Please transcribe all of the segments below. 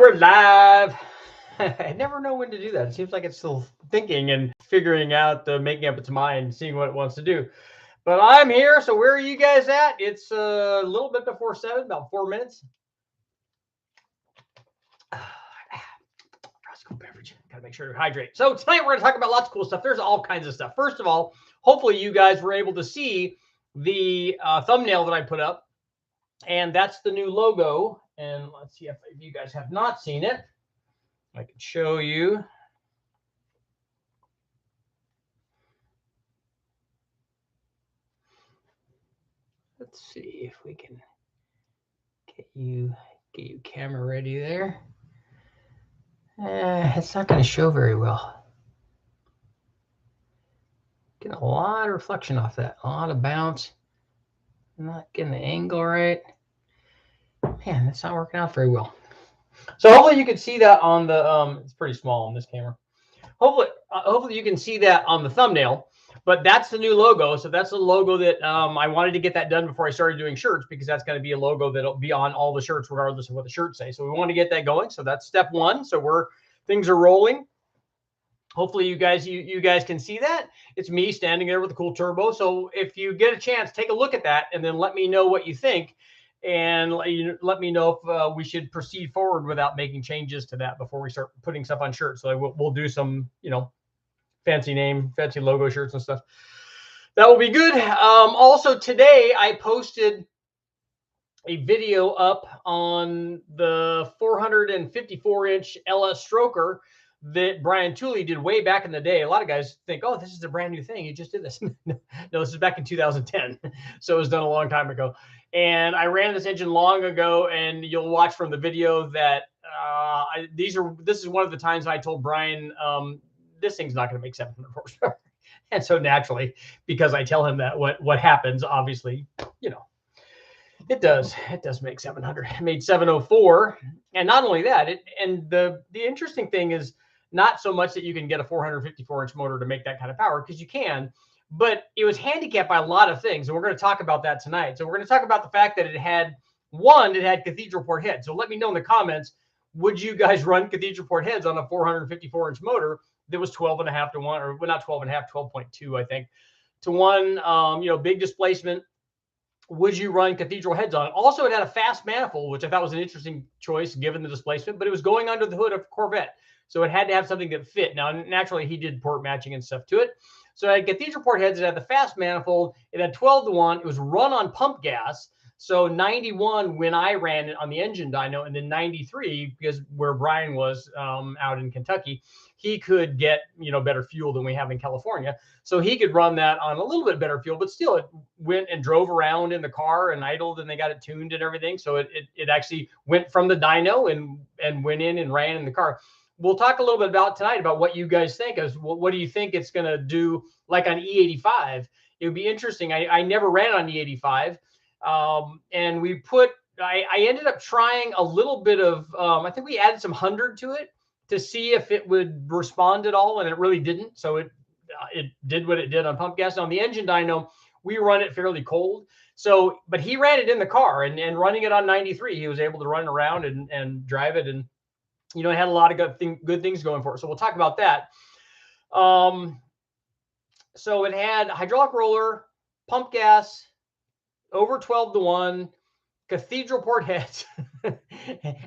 we're live. I never know when to do that. It seems like it's still thinking and figuring out, making up its mind, seeing what it wants to do. But I'm here. So where are you guys at? It's a little bit before 7, about 4 minutes. Cool beverage. Gotta make sure to hydrate. So tonight we're going to talk about lots of cool stuff. There's all kinds of stuff. First of all, hopefully you guys were able to see the thumbnail that I put up, and that's the new logo. And let's see if you guys have not seen it. I can show you. Let's see if we can get you camera ready there. It's not going to show very well. Getting a lot of reflection off that, a lot of bounce. I'm not getting the angle right. Man, that's not working out very well. So hopefully you can see that on the it's pretty small on this camera. Hopefully you can see that on the thumbnail. But that's the new logo. So that's the logo that I wanted to get that done before I started doing shirts, because that's going to be a logo that'll be on all the shirts regardless of what the shirts say. So we want to get that going. So that's step one. So things are rolling. Hopefully you guys can see that. It's me standing there with a cool turbo. So if you get a chance, take a look at that and then let me know what you think, and let me know if we should proceed forward without making changes to that before we start putting stuff on shirts. So we'll do some, fancy logo shirts and stuff. That will be good. Also today I posted a video up on the 454-inch LS stroker that Brian TOOLEY did way back in the day. A lot of guys think, oh, this is a brand new thing. You just did this. No, this is back in 2010. So it was done a long time ago. And I ran this engine long ago, and you'll watch from the video that this is one of the times I told Brian, this thing's not going to make 700 horsepower. And so naturally, because I tell him that, what happens, obviously, it does make 700. It made 704. And not only that, the interesting thing is not so much that you can get a 454-inch motor to make that kind of power, because you can, but it was handicapped by a lot of things. And we're going to talk about that tonight. So we're going to talk about the fact that it had Cathedral port heads. So let me know in the comments, would you guys run Cathedral port heads on a 454-inch motor that was 12.5 to 1, or well, not 12.5, 12.2, I think, to 1, big displacement? Would you run Cathedral heads on it? Also, it had a fast manifold, which I thought was an interesting choice given the displacement, but it was going under the hood of a Corvette. So it had to have something that fit. Now, naturally, he did port matching and stuff to it. So it had Cathedral port heads. It had the fast manifold. It had 12 to 1. It was run on pump gas. So 91 when I ran it on the engine dyno, and then 93 because where Brian was out in Kentucky, he could get better fuel than we have in California. So he could run that on a little bit better fuel, but still it went and drove around in the car and idled, and they got it tuned and everything. So it actually went from the dyno and went in and ran in the car. We'll talk a little bit about tonight about what you guys think. What do you think it's going to do like on E85? It would be interesting. I never ran on E85. And I ended up trying a little bit of, I think we added some 100 to it to see if it would respond at all. And it really didn't. So it did what it did on pump gas. On the engine dyno, we run it fairly cold. So, but he ran it in the car, and running it on 93, he was able to run around and drive it. And, it had a lot of good things going for it. So we'll talk about that. So it had hydraulic roller, pump gas, over 12 to 1, Cathedral port heads,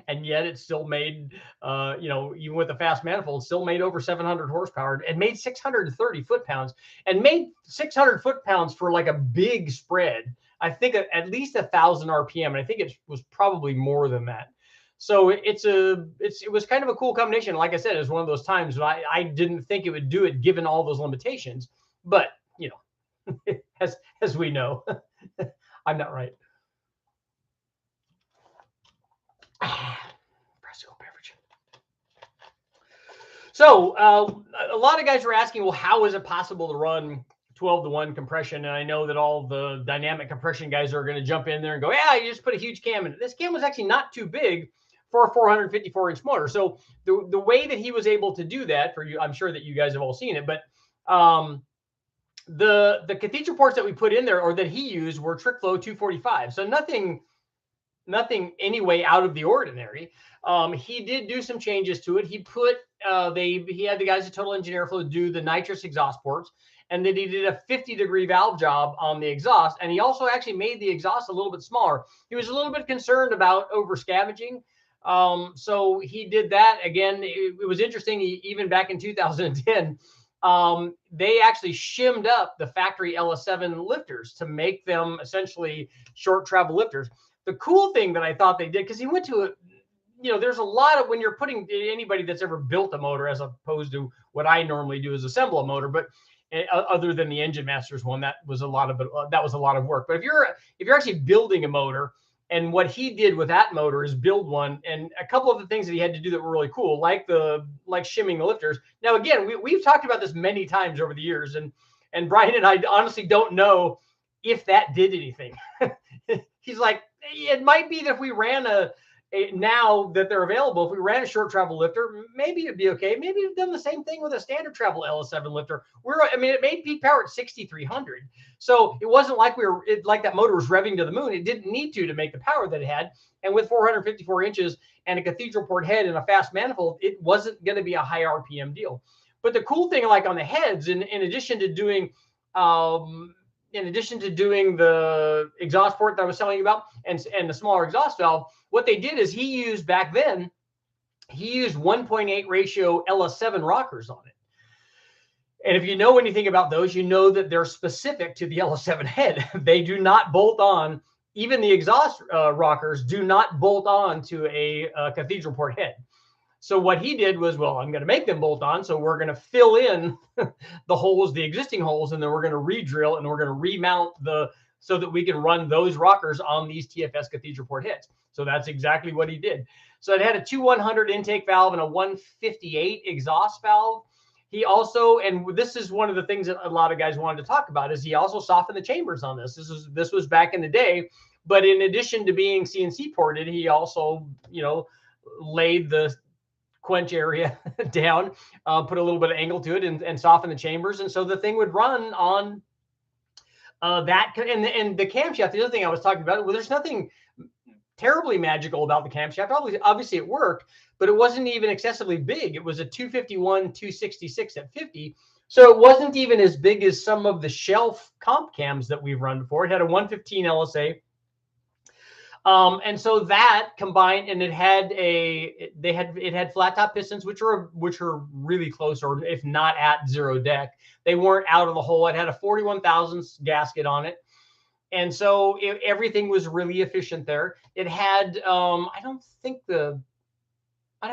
and yet it still made, even with the fast manifold, still made over 700 horsepower and made 630 foot-pounds, and made 600 foot-pounds for like a big spread. I think at least 1,000 RPM, and I think it was probably more than that. So it was kind of a cool combination. Like I said, it was one of those times when I didn't think it would do it given all those limitations, but as we know, I'm not right. Beverage. So a lot of guys were asking, well, how is it possible to run 12 to 1 compression? And I know that all the dynamic compression guys are going to jump in there and go, yeah, you just put a huge cam in it. This cam was actually not too big for a 454-inch motor. So the way that he was able to do that for you, I'm sure that you guys have all seen it, but the Cathedral ports that we put in there, or that he used, were trick flow 245. So nothing nothing anyway out of the ordinary. He did do some changes to it. He put he had the guys at Total Engineer Flow do the nitrous exhaust ports, and then he did a 50-degree valve job on the exhaust. And he also actually made the exhaust a little bit smaller. He was a little bit concerned about over scavenging. So he did that again. It was interesting. Even back in 2010, they actually shimmed up the factory LS7 lifters to make them essentially short travel lifters. The cool thing that I thought they did, because he went to a, there's a lot of, when you're putting, anybody that's ever built a motor, as opposed to what I normally do is assemble a motor, but other than the Engine Masters one, that was a lot of work. But if you're actually building a motor, and what he did with that motor is build one, and a couple of the things that he had to do that were really cool, like shimming the lifters. Now, again, we've talked about this many times over the years, and Brian and I honestly don't know if that did anything. He's like, it might be that if we ran now that they're available, if we ran a short travel lifter, maybe it'd be okay. Maybe we've done the same thing with a standard travel LS7 lifter. It made peak power at 6,300. So it wasn't like like that motor was revving to the moon. It didn't need to make the power that it had. And with 454 inches and a Cathedral port head and a fast manifold, it wasn't going to be a high RPM deal. But the cool thing, like on the heads, in addition to doing the exhaust port that I was telling you about and the smaller exhaust valve, what they did is he used 1.8 ratio LS7 rockers on it. And if you know anything about those, you know that they're specific to the LS7 head. They do not bolt on, even the exhaust rockers do not bolt on to a Cathedral port head. So what he did was, well, I'm going to make them bolt on. So we're going to fill in the holes, the existing holes, and then we're going to re-drill and we're going to remount so that we can run those rockers on these TFS Cathedral port heads. So that's exactly what he did. So it had a 2/100 intake valve and a 158 exhaust valve. He also, and this is one of the things that a lot of guys wanted to talk about, is he also softened the chambers on this. This was back in the day, but in addition to being CNC ported, he also, laid the quench area down, put a little bit of angle to it, and soften the chambers. And so the thing would run on that. And the camshaft, the other thing I was talking about, well, there's nothing terribly magical about the camshaft. Obviously it worked, but it wasn't even excessively big. It was a 251, 266 at 50. So it wasn't even as big as some of the shelf comp cams that we've run before. It had a 115 LSA. And so that combined, and it had flat top pistons, which are really close, or if not at zero deck. They weren't out of the hole. It had a 41 thousandths gasket on it. And so everything was really efficient there. It had, I'd have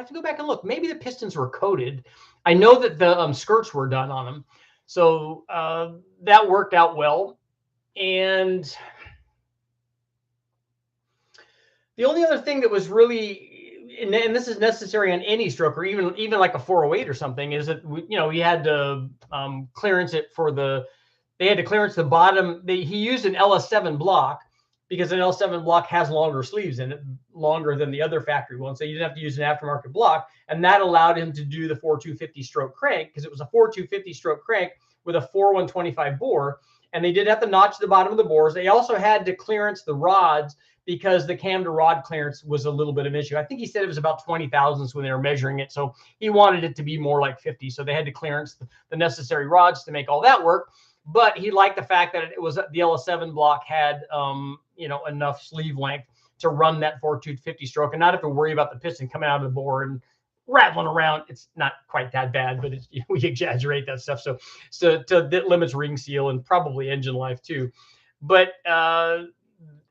to go back and look. Maybe the pistons were coated. I know that the skirts were done on them. So that worked out well. And the only other thing that was really, and this is necessary on any stroke, or even like a 408 or something, is that we had to clearance it they had to clearance the bottom. He used an LS7 block because an L7 block has longer sleeves in it, longer than the other factory one. So you didn't have to use an aftermarket block, and that allowed him to do the 4250 stroke crank, because it was a 4250 stroke crank with a 4125 bore, and they did have to notch the bottom of the bores. They also had to clearance the rods, because the cam to rod clearance was a little bit of an issue. I think he said it was about 20 thousandths when they were measuring it. So he wanted it to be more like 50. So they had to clearance the necessary rods to make all that work. But he liked the fact that it was the LS7 block had, enough sleeve length to run that 4250 stroke and not have to worry about the piston coming out of the bore and rattling around. It's not quite that bad, but we exaggerate that stuff. So that limits ring seal and probably engine life too. But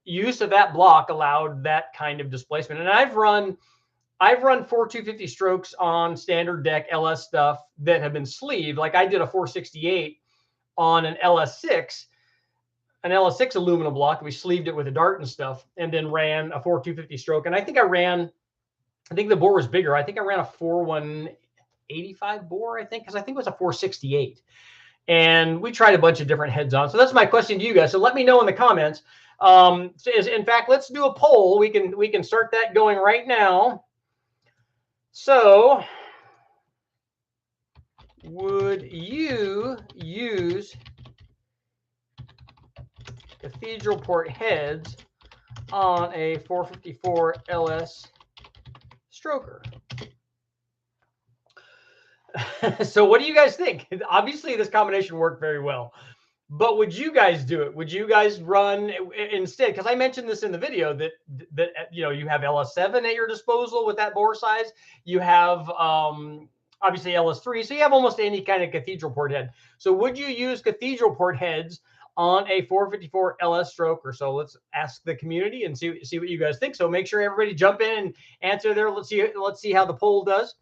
use of that block allowed that kind of displacement. And I've run 4250 strokes on standard deck LS stuff that have been sleeved. Like I did a 468 on an LS6 aluminum block. We sleeved it with a dart and stuff, and then ran a 4250 stroke. And I think the bore was bigger. I think I ran a 4185 bore, because I think it was a 468. And we tried a bunch of different heads on. So that's my question to you guys. So let me know in the comments. In fact, let's do a poll. We can start that going right now. So, would you use Cathedral port heads on a 454 LS stroker. So what do you guys think? Obviously, this combination worked very well. But would you guys do it? Would you guys run instead? Because I mentioned this in the video that you know, you have LS7 at your disposal with that bore size. You have obviously LS3, so you have almost any kind of cathedral port head. So would you use cathedral port heads on a 454 LS stroker? So let's ask the community and see what you guys think. So make sure everybody jump in and answer there. Let's see how the poll does.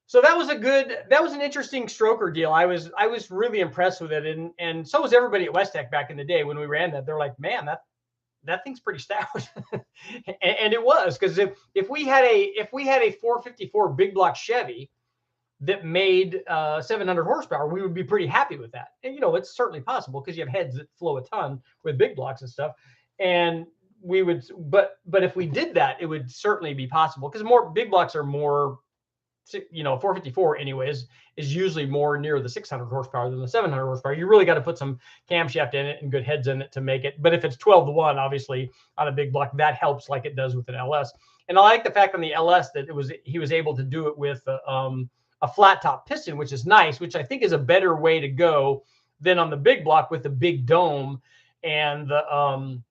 So that was an interesting stroker deal. I was really impressed with it, and so was everybody at West Tech back in the day when we ran that. They're like, man, that thing's pretty stout, and it was, because if we had a 454 big block Chevy that made 700 horsepower, we would be pretty happy with that. And you know, it's certainly possible because you have heads that flow a ton with big blocks and stuff, and we would, but if we did that, it would certainly be possible because more big blocks are more. You know, 454 anyways is usually more near the 600 horsepower than the 700 horsepower. You really got to put some camshaft in it and good heads in it to make it. But if it's 12-to-1, obviously on a big block, that helps like it does with an LS. And I like the fact on the LS that he was able to do it with a flat top piston, which is nice, which I think is a better way to go than on the big block with the big dome and the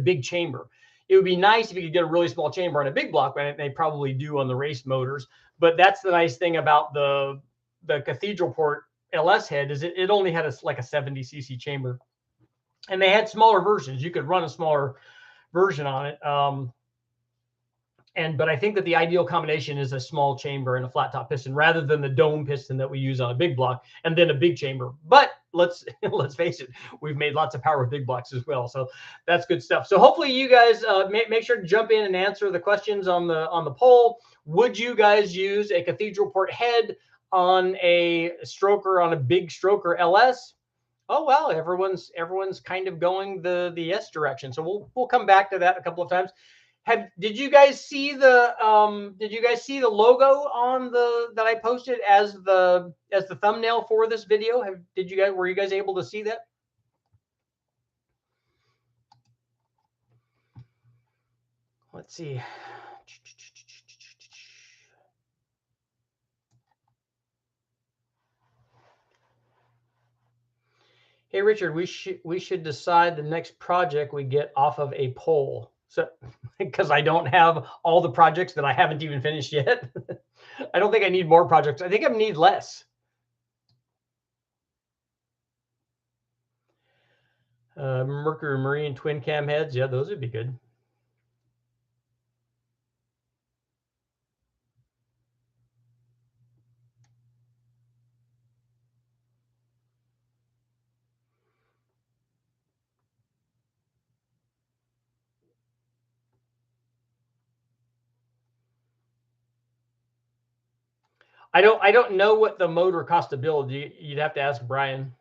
big chamber. It would be nice if you could get a really small chamber on a big block, and they probably do on the race motors. But that's the nice thing about the Cathedral Port LS head is it only had like a 70 cc chamber, and they had smaller versions. You could run a smaller version on it. But I think that the ideal combination is a small chamber and a flat top piston rather than the dome piston that we use on a big block and then a big chamber. But let's face it, we've made lots of power with big blocks as well. So that's good stuff. So hopefully you guys make sure to jump in and answer the questions on the poll. Would you guys use a Cathedral Port head on a stroker, on a big stroker LS? Oh, well, everyone's kind of going the yes direction. So we'll come back to that a couple of times. Did you guys see the logo on that I posted as the thumbnail for this video? Were you guys able to see that? Let's see. Hey Richard, we should decide the next project we get off of a poll. So, because I don't have all the projects that I haven't even finished yet. I don't think I need more projects. I think I need less. Mercury Marine twin cam heads. Yeah, those would be good. I don't know what the motor cost to build. You'd have to ask Brian.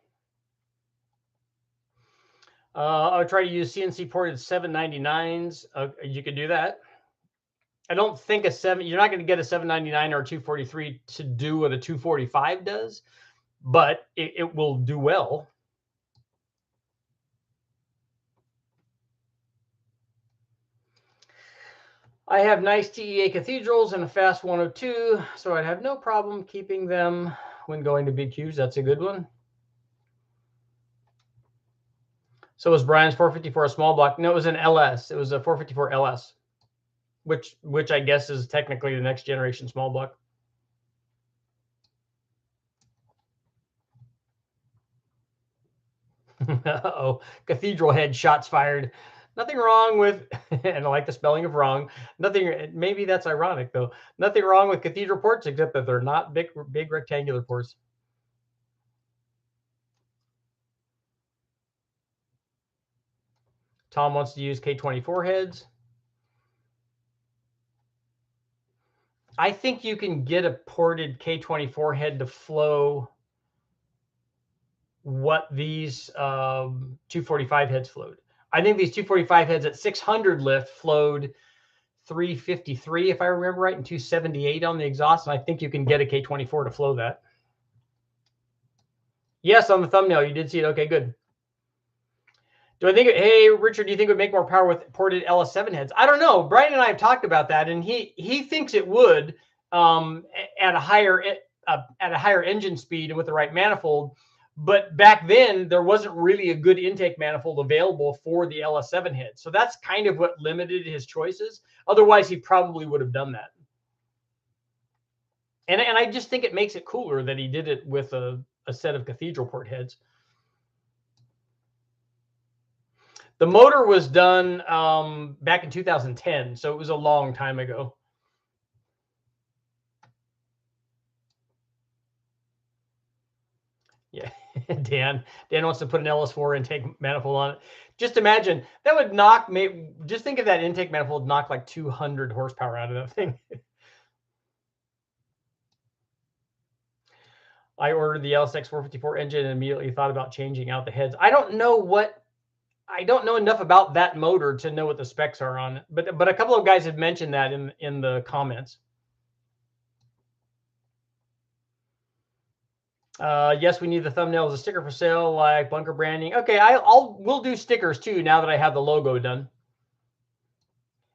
I would try to use CNC ported 799s. You could do that. I don't think you're not going to get a 799 or a 243 to do what a 245 does, but it will do well. I have nice TEA cathedrals and a fast 102, so I'd have no problem keeping them when going to big cubes. That's a good one. So was Brian's 454 a small block? No, it was an LS. It was a 454 LS, which I guess is technically the next generation small block. Uh-oh, cathedral head shots fired. Nothing wrong with, and I like the spelling of wrong. Nothing, maybe that's ironic though. Nothing wrong with cathedral ports except that they're not big rectangular ports. Tom wants to use K24 heads. I think you can get a ported K24 head to flow what these 245 heads flowed. I think these 245 heads at 600 lift flowed 353, if I remember right, and 278 on the exhaust. And I think you can get a K24 to flow that. Yes, on the thumbnail, you did see it. Okay, good. Do I think, hey, Richard, do you think it would make more power with ported LS7 heads? I don't know. Brian and I have talked about that, and he thinks it would at a higher engine speed and with the right manifold. But back then, there wasn't really a good intake manifold available for the LS7 head. So that's kind of what limited his choices. Otherwise, he probably would have done that. And I just think it makes it cooler that he did it with a set of Cathedral port heads. The motor was done back in 2010, so it was a long time ago. Yeah, Dan wants to put an LS4 intake manifold on it. Just imagine that would knock me. Just think of that intake manifold knock like 200 horsepower out of that thing. I ordered the LSX 454 engine and immediately thought about changing out the heads. I don't know enough about that motor to know what the specs are on it, but a couple of guys have mentioned that in the comments. Yes, we need the thumbnail as a sticker for sale, like bunker branding. Okay, we'll do stickers too now that I have the logo done.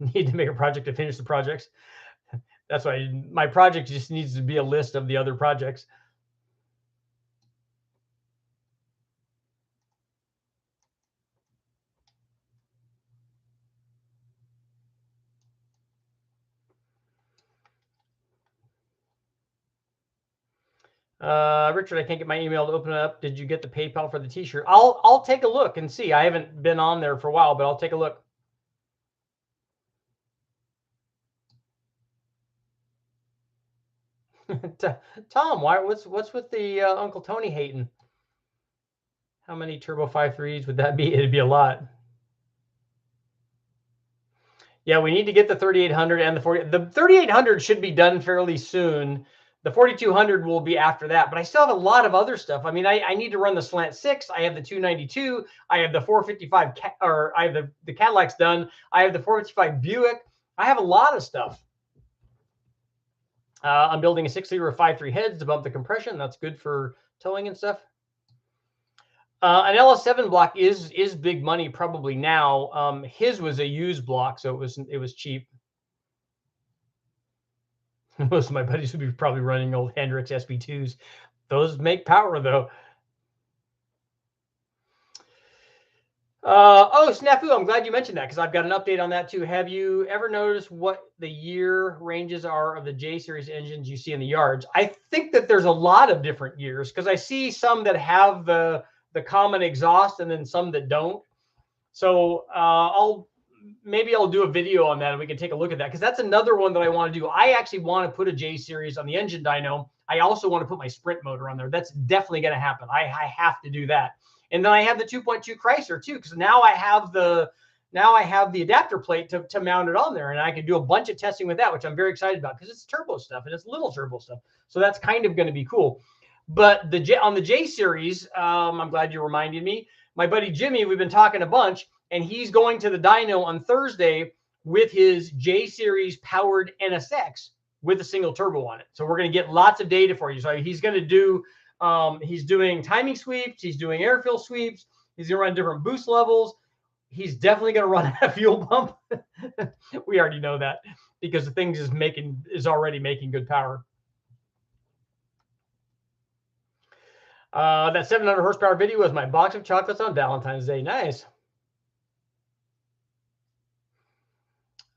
Need to make a project to finish the projects. That's why my project just needs to be a list of the other projects. Richard, I can't get my email to open it up. Did you get the PayPal for the t-shirt? I'll take a look and see. I haven't been on there for a while, but I'll take a look. Tom, what's with the Uncle Tony hating? How many Turbo 5.3s would that be? It'd be a lot. Yeah, we need to get the 3800 and the 40. The 3800 should be done fairly soon. The 4200 will be after that, but I still have a lot of other stuff. I mean, I need to run the Slant 6. I have the 292. I have the 455, or I have the Cadillacs done. I have the 455 Buick. I have a lot of stuff. I'm building a 6-liter 5.3 heads to bump the compression. That's good for towing and stuff. An LS7 block is big money probably now. His was a used block, so it was cheap. Most of my buddies would be probably running old Hendrix SB2s. Those make power though. Oh, Snafu, I'm glad you mentioned that because I've got an update on that too. Have you ever noticed what the year ranges are of the J series engines you see in the yards? I think that there's a lot of different years because I see some that have the common exhaust and then some that don't. So maybe I'll do a video on that and we can take a look at that because that's another one that I want to do. I actually want to put a J series on the engine dyno. I also want to put my Sprint motor on there. That's definitely going to happen. I have to do that. And then I have the 2.2 Chrysler too, because now I have the adapter plate to mount it on there, and I can do a bunch of testing with that, which I'm very excited about because it's turbo stuff and it's little turbo stuff. So that's kind of going to be cool. But on the J series, I'm glad you reminded me. My buddy Jimmy, we've been talking a bunch, and he's going to the dyno on Thursday with his J series powered NSX with a single turbo on it. So we're going to get lots of data for you. So he's going to do, he's doing timing sweeps. He's doing air fill sweeps. He's going to run different boost levels. He's definitely going to run a fuel pump. We already know that because the thing is already making good power. That 700 horsepower video was my box of chocolates on Valentine's Day. Nice.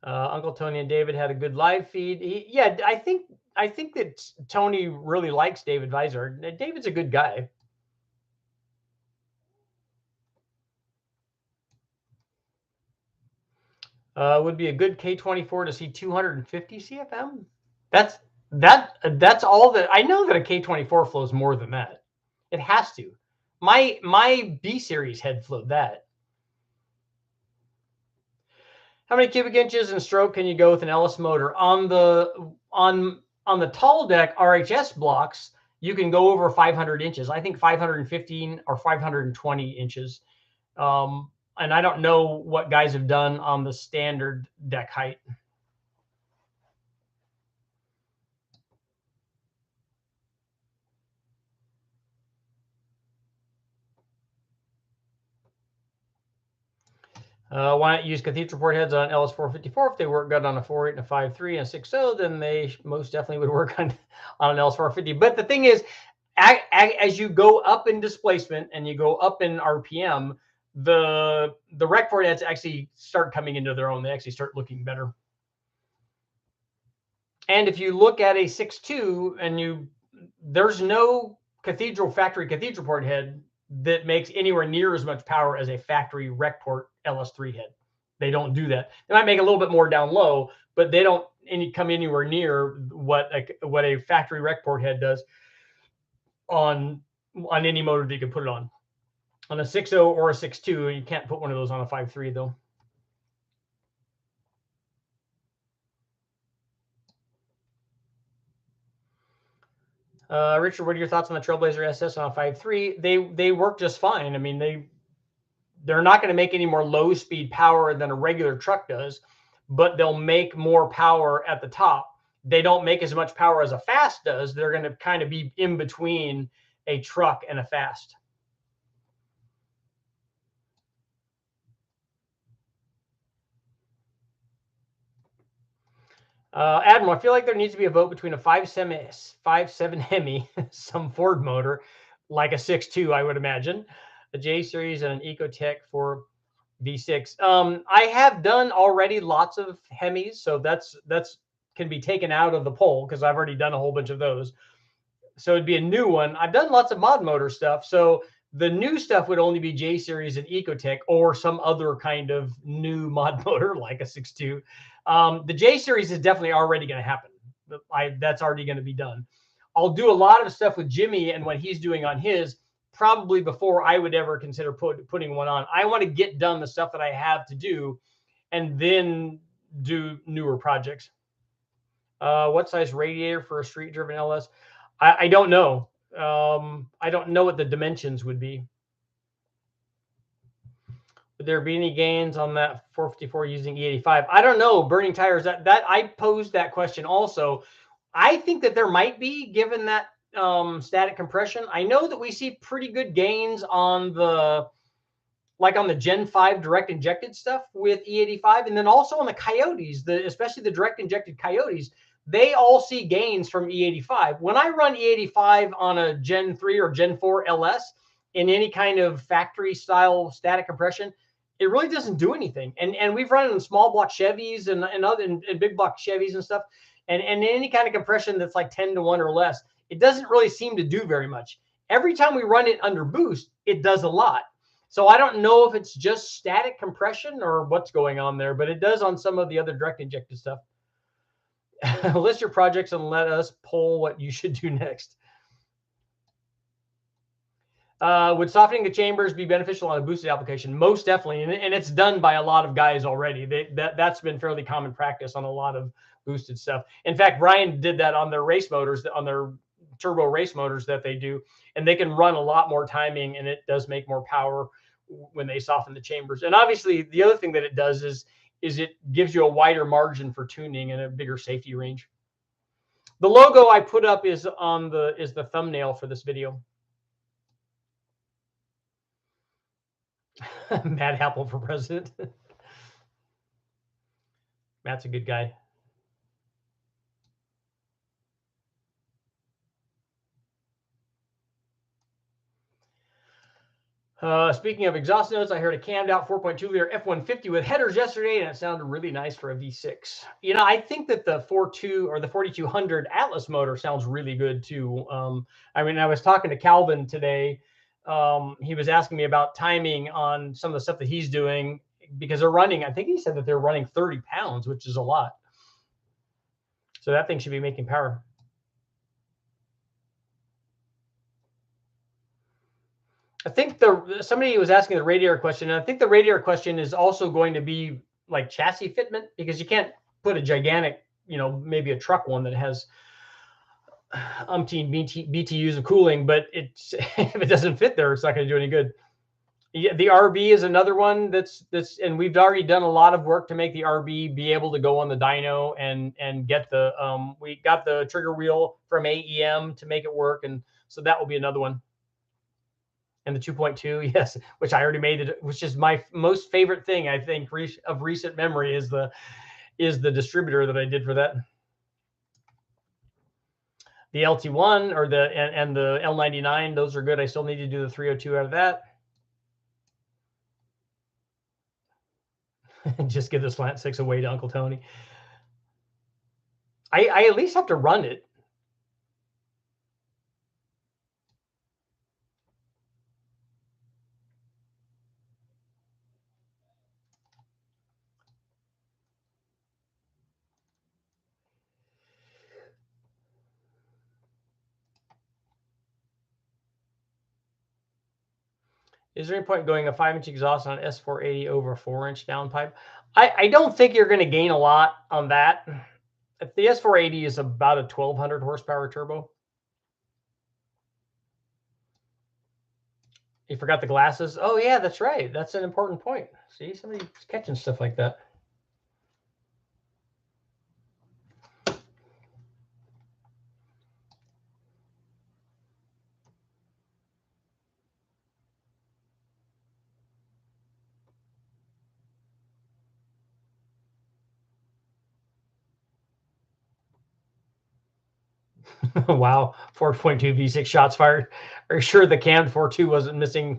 Uncle Tony and David had a good live feed. Yeah, I think that Tony really likes David Visor. David's a good guy. Would be a good K24 to see 250 CFM. That's all that I know. That a K24 flows more than that. It has to. My B series head flowed that. How many cubic inches in stroke can you go with an LS motor on the tall deck RHS blocks? You can go over 500 inches. I think 515 or 520 inches. And I don't know what guys have done on the standard deck height. Why not use Cathedral port heads on LS454 if they work good on a 4.8 and a 5.3 and a 6.0? Then they most definitely would work on an LS450. But the thing is, as you go up in displacement and you go up in RPM, the rec port heads actually start coming into their own. They actually start looking better. And if you look at a 6.2 and there's no factory Cathedral port head that makes anywhere near as much power as a factory rec port LS3 head. They don't do that. They might make a little bit more down low, but they don't come anywhere near what a factory rec port head does on any motor that you can put it on. On a 6.0 or a 6.2, you can't put one of those on a 5.3 though. Richard, what are your thoughts on the Trailblazer SS on a 5.3? They work just fine. I mean, they're not going to make any more low speed power than a regular truck does, but they'll make more power at the top. They don't make as much power as a fast does. They're going to kind of be in between a truck and a fast. Admiral, I feel like there needs to be a vote between a 5.7 Hemi, some Ford motor, like a 6.2, I would imagine, a J series, and an Ecotech for V6. I have done already lots of Hemis, so that's can be taken out of the poll because I've already done a whole bunch of those. So it'd be a new one. I've done lots of mod motor stuff, so the new stuff would only be J series and Ecotech or some other kind of new mod motor like a 6.2. The J series is definitely already going to happen. That's already going to be done. I'll do a lot of stuff with Jimmy and what he's doing on his probably before I would ever consider putting one on. I want to get done the stuff that I have to do and then do newer projects. What size radiator for a street driven LS? I don't know. I don't know what the dimensions would be. Would there be any gains on that 454 using E85? I don't know. Burning tires. That I posed that question also. I think that there might be, given that static compression. I know that we see pretty good gains on the Gen 5 direct injected stuff with E85, and then also on the Coyotes, especially the direct injected Coyotes. They all see gains from E85. When I run E85 on a Gen 3 or Gen 4 LS in any kind of factory style static compression, it really doesn't do anything. And we've run it in small block Chevys and big block Chevys and stuff. And any kind of compression that's like 10-to-1 or less, it doesn't really seem to do very much. Every time we run it under boost, it does a lot. So I don't know if it's just static compression or what's going on there, but it does on some of the other direct injected stuff. List your projects and let us poll what you should do next. Would softening the chambers be beneficial on a boosted application? Most definitely, and it's done by a lot of guys already. That's been fairly common practice on a lot of boosted stuff. In fact, Brian did that on their race motors, on their turbo race motors that they do, and they can run a lot more timing, and it does make more power when they soften the chambers. And obviously, the other thing that it does is it gives you a wider margin for tuning and a bigger safety range. The logo I put up is the thumbnail for this video. Matt Apple for president. Matt's a good guy. Speaking of exhaust notes, I heard a cammed out 4.2 liter F-150 with headers yesterday, and it sounded really nice for a V6. You know, I think that the 4.2 or the 4200 Atlas motor sounds really good too. I mean, I was talking to Calvin today. He was asking me about timing on some of the stuff that he's doing because they're running, I think he said that they're running 30 pounds, which is a lot. So that thing should be making power. I think somebody was asking the Radiator question, and I think the Radiator question is also going to be like chassis fitment, because you can't put a gigantic, you know, maybe a truck one that has umpteen BTUs of cooling, but it's if it doesn't fit there, it's not going to do any good. Yeah, the RB is another one that's and we've already done a lot of work to make the RB be able to go on the dyno and get the we got the trigger wheel from AEM to make it work, and so that will be another one. And the 2.2, yes, which I already made it, which is my most favorite thing, I think, of recent memory is the distributor that I did for that. The LT1 or and the L99, those are good. I still need to do the 302 out of that. Just give the slant 6 away to Uncle Tony. I at least have to run it. Is there any point in going a 5-inch exhaust on an S480 over a 4-inch downpipe? I don't think you're going to gain a lot on that. If the S480 is about a 1200 horsepower turbo. You forgot the glasses? Oh, yeah, that's right. That's an important point. See, somebody's catching stuff like that. Wow, 4.2 V6 shots fired. Are you sure the cam 4.2 wasn't missing?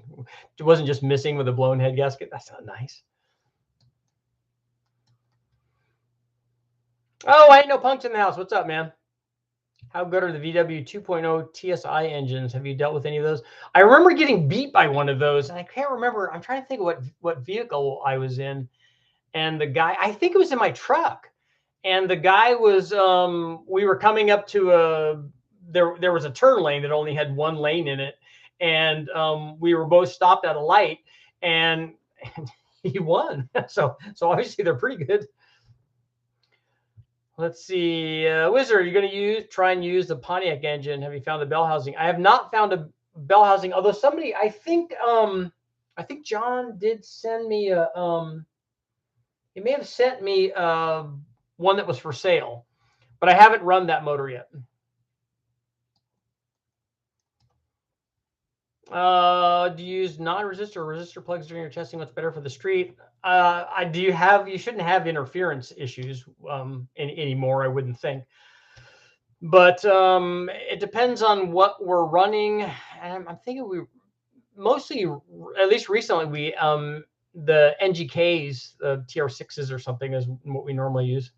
It wasn't just missing with a blown head gasket. That's not nice. Oh, I ain't no punks in the house. What's up, man? How good are the VW 2.0 TSI engines? Have you dealt with any of those? I remember getting beat by one of those, and I can't remember. I'm trying to think of what vehicle I was in, and the guy, I think it was in my truck, and the guy was, we were coming up to there was a turn lane that only had one lane in it, and we were both stopped at a light, and he won. So obviously they're pretty good. Let's see, Wizard, you're going to try and use the Pontiac engine. Have you found the bell housing? I have not found a bell housing, although somebody, I think John did send me a, he may have sent me one that was for sale, but I haven't run that motor yet. Do you use non-resistor or resistor plugs during your testing? What's better for the street? You shouldn't have interference issues anymore, I wouldn't think. But it depends on what we're running. I'm thinking we mostly, at least recently, we the NGKs, TR6s or something is what we normally use.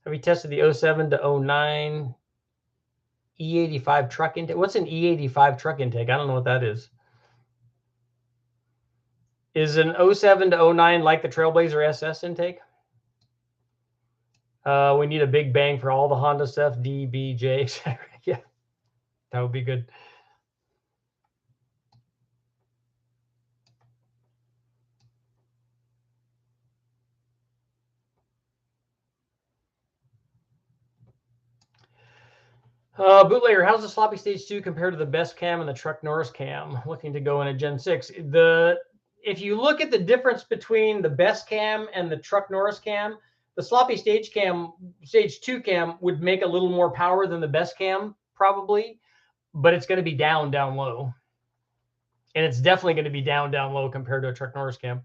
Have you tested the 07 to 09 E85 truck intake? What's an E85 truck intake? I don't know what that is. Is an 07 to 09 like the Trailblazer SS intake? We need a big bang for all the Honda stuff, D, B, J, etc. Yeah, that would be good. Bootlegger, how's the sloppy stage 2 compared to the best cam and the Truck Norris cam? Looking to go in a Gen 6. If you look at the difference between the best cam and the Truck Norris cam, the sloppy stage 2 cam would make a little more power than the best cam, probably, but it's going to be down low. And it's definitely going to be down low compared to a Truck Norris cam.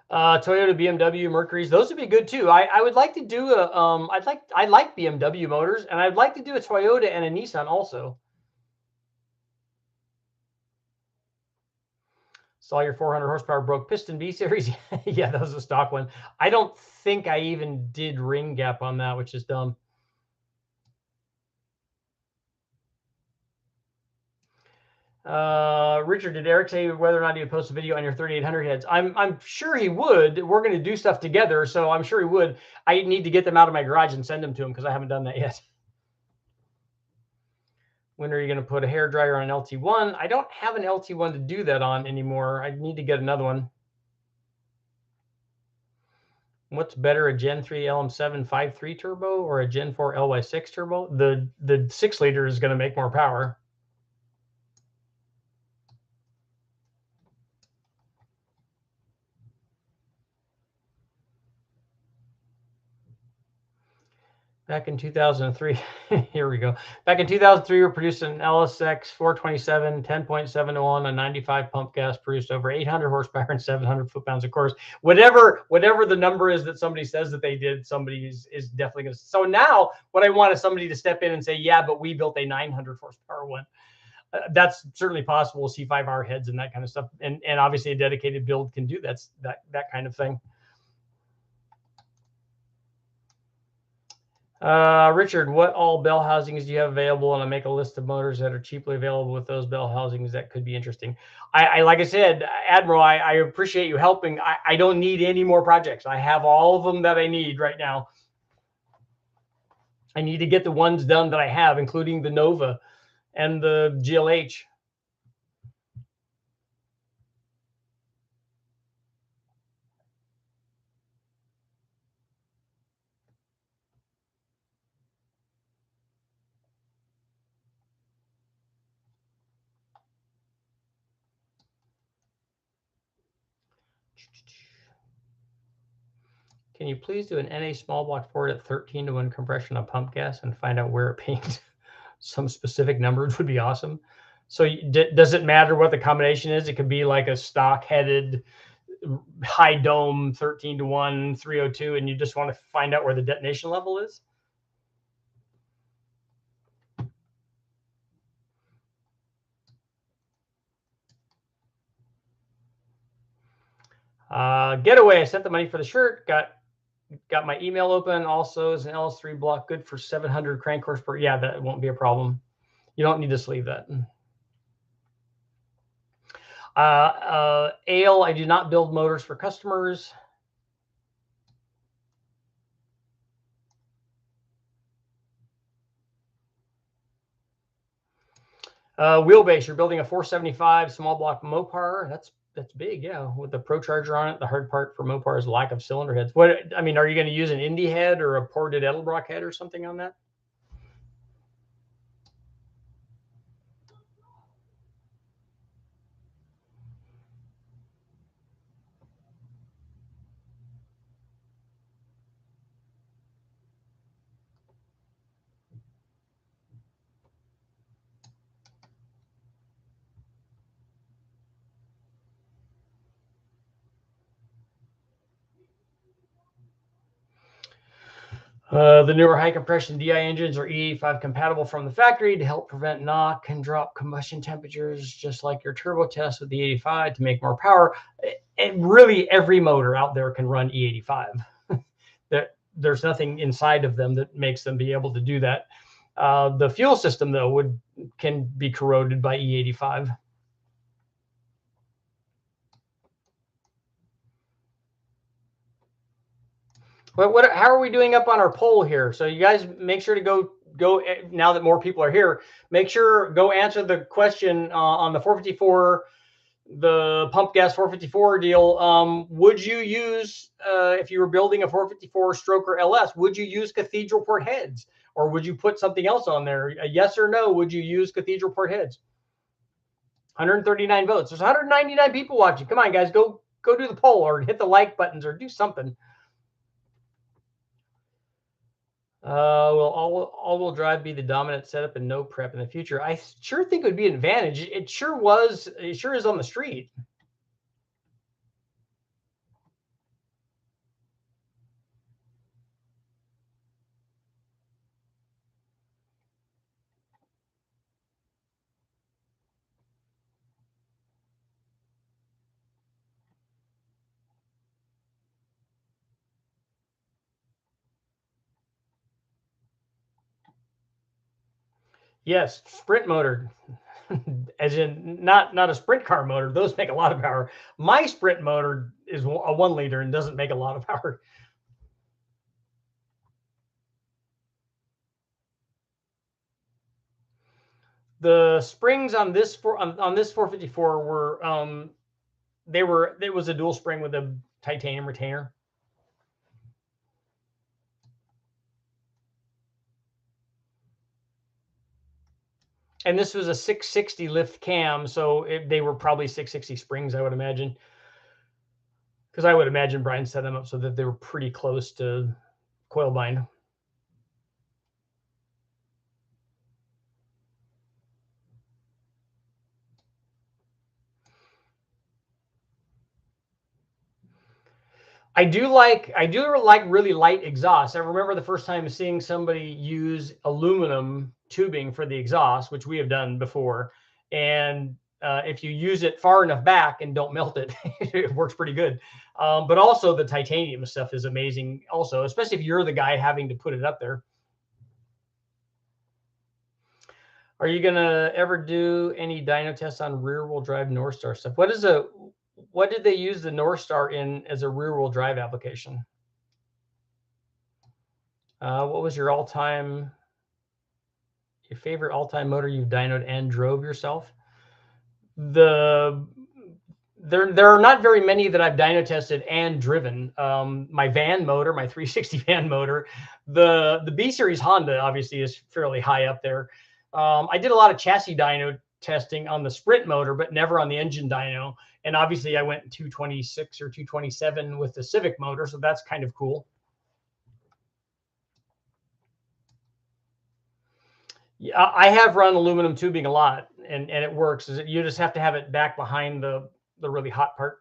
Toyota, BMW, Mercury's, those would be good too. I would like to do a I like BMW motors, and I'd like to do a Toyota and a Nissan also. Saw your 400 horsepower broke piston B series. Yeah, that was a stock one. I don't think I even did ring gap on that, which is dumb. Richard, did Eric say whether or not he would post a video on your 3800 heads? I'm sure he would. We're going to do stuff together, so I'm sure he would. I need to get them out of my garage and send them to him because I haven't done that yet. When are you going to put a hair dryer on an LT1? I don't have an LT1 to do that on anymore. I need to get another one. What's better, a Gen 3 LM7 5.3 turbo or a Gen 4 LY6 turbo? The 6-liter is going to make more power. Back in 2003, here we go. Back in 2003, we produced an LSX 427, 10.7 on a 95 pump gas, produced over 800 horsepower and 700 foot-pounds of course. Whatever the number is that somebody says that they did, somebody is definitely going to. So now what I want is somebody to step in and say, yeah, but we built a 900 horsepower one. That's certainly possible. C5R heads and that kind of stuff. And obviously a dedicated build can do that kind of thing. Richard, what all bell housings do you have available? And I'll make a list of motors that are cheaply available with those bell housings that could be interesting. I like I said, Admiral, I appreciate you helping. I don't need any more projects. I have all of them that I need right now. I need to get the ones done that I have, including the Nova and the GLH. Can you please do an NA small block Ford at 13-to-1 compression on pump gas and find out where it pings? Some specific numbers would be awesome. So does it matter what the combination is? It could be like a stock headed high dome 13-to-1 302, and you just want to find out where the detonation level is. Getaway, I sent the money for the shirt. Got my email open. Also is an LS3 block, good for 700 crank horsepower. Yeah, that won't be a problem. You don't need to sleeve that. Ale, I do not build motors for customers. Wheelbase, you're building a 475 small block Mopar. That's big, yeah. With the Pro Charger on it, the hard part for Mopar is lack of cylinder heads. What I mean, are you going to use an Indy head or a ported Edelbrock head or something on that? The newer high compression DI engines are E85 compatible from the factory to help prevent knock and drop combustion temperatures, just like your turbo test with the E85 to make more power. And really, every motor out there can run E85. There's nothing inside of them that makes them be able to do that. The fuel system, though, can be corroded by E85. How are we doing up on our poll here? So you guys make sure to go now that more people are here. Make sure go answer the question on the 454, the pump gas 454 deal. Would you use if you were building a 454 stroker LS? Would you use Cathedral port heads, or would you put something else on there? A yes or no? Would you use Cathedral port heads? 139 votes. There's 199 people watching. Come on, guys, go do the poll or hit the like buttons or do something. Will all-wheel drive be the dominant setup and no prep in the future? I sure think it would be an advantage. It sure was. It sure is on the street. Yes, sprint motor, as in not a sprint car motor. Those make a lot of power. My sprint motor is a 1 liter and doesn't make a lot of power. The springs on this 454 were it was a dual spring with a titanium retainer. And this was a 660 lift cam, so they were probably 660 springs, I would imagine. Because I would imagine Brian set them up so that they were pretty close to coil bind. I do like really light exhaust. I remember the first time seeing somebody use aluminum tubing for the exhaust, which we have done before. And if you use it far enough back and don't melt it, it works pretty good. But also the titanium stuff is amazing also, especially if you're the guy having to put it up there. Are you gonna ever do any dyno tests on rear-wheel drive Northstar stuff? What did they use the Northstar in as a rear-wheel drive application? What was your favorite all-time motor you've dynoed and drove yourself? There are not very many that I've dyno tested and driven. My van motor, my 360 van motor, the B series Honda obviously is fairly high up there. I did a lot of chassis dyno testing on the Sprint motor, but never on the engine dyno. And obviously I went 226 or 227 with the Civic motor, so that's kind of cool. Yeah, I have run aluminum tubing a lot, and it works. You just have to have it back behind the really hot part.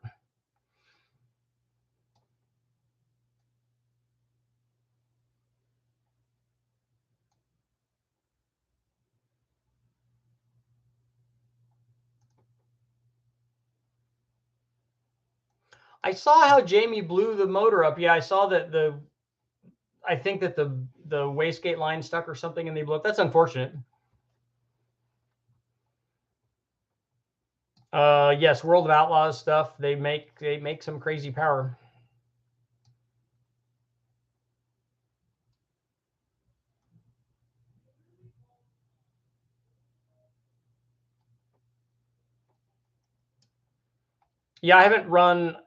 I saw how Jamie blew the motor up. Yeah, I saw that I think that the wastegate line stuck or something, and they blew up. That's unfortunate. Yes, World of Outlaws stuff. They make some crazy power. Yeah,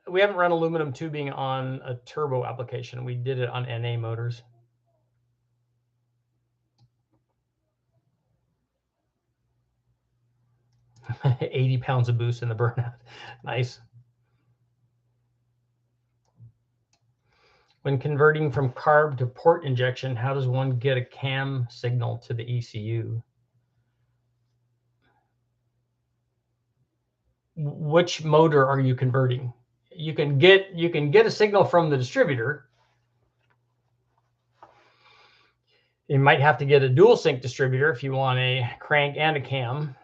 we haven't run aluminum tubing on a turbo application. We did it on NA motors. 80 pounds of boost in the burnout. Nice. When converting from carb to port injection, how does one get a cam signal to the ECU? Which motor are you converting? You can get a signal from the distributor. You might have to get a dual sync distributor if you want a crank and a cam.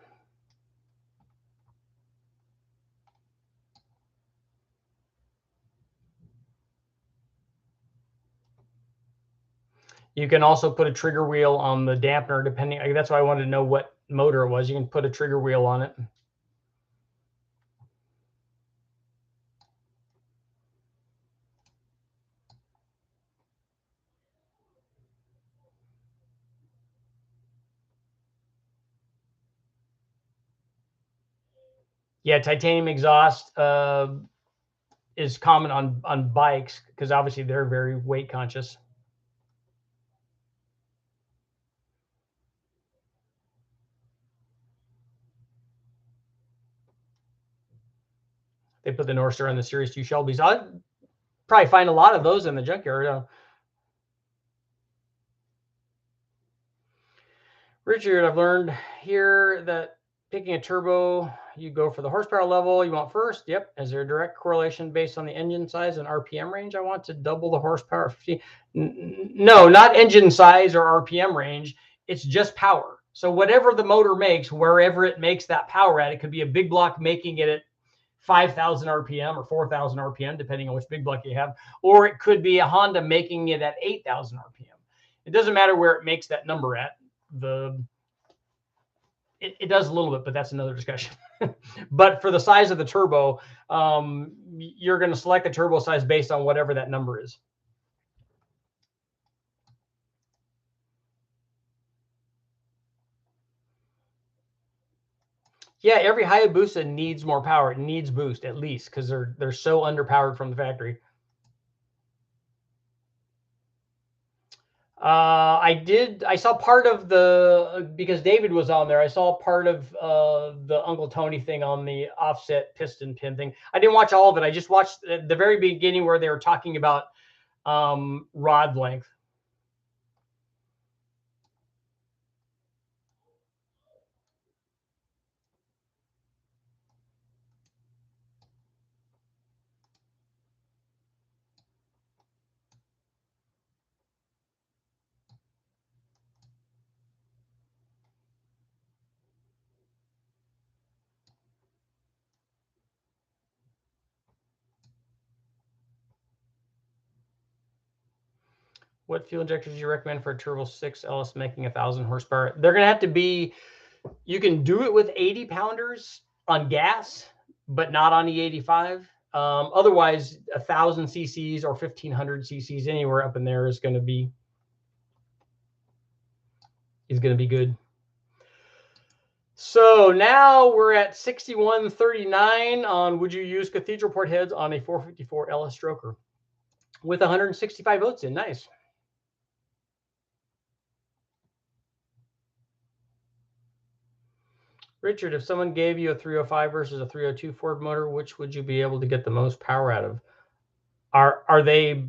You can also put a trigger wheel on the dampener, depending. That's why I wanted to know what motor it was. You can put a trigger wheel on it. Yeah, titanium exhaust is common on bikes because obviously they're very weight conscious. They put the Northstar on the Series 2 Shelbys. I'd probably find a lot of those in the junkyard. Richard, I've learned here that picking a turbo, you go for the horsepower level you want first. Yep. Is there a direct correlation based on the engine size and RPM range? I want to double the horsepower. No, not engine size or RPM range. It's just power. So whatever the motor makes, wherever it makes that power at, it could be a big block making it at 5,000 RPM or 4,000 RPM, depending on which big block you have, or it could be a Honda making it at 8,000 RPM. It doesn't matter where it makes that number at. It does a little bit, but that's another discussion. But for the size of the turbo, you're going to select the turbo size based on whatever that number is. Yeah, every Hayabusa needs more power. It needs boost at least because they're so underpowered from the factory. I saw part of because David was on there. I saw part of the Uncle Tony thing on the offset piston pin thing. I didn't watch all of it. I just watched the very beginning where they were talking about rod length. What fuel injectors do you recommend for a Turbo 6 LS making 1,000 horsepower? They're going to have to be, you can do it with 80 pounders on gas, but not on E85. Otherwise, 1,000 cc's or 1,500 cc's anywhere up in there is going to be good. So now we're at 6139 on would you use Cathedral port heads on a 454 LS stroker with 165 votes in. Nice. Richard, if someone gave you a 305 versus a 302 Ford motor, which would you be able to get the most power out of? Are they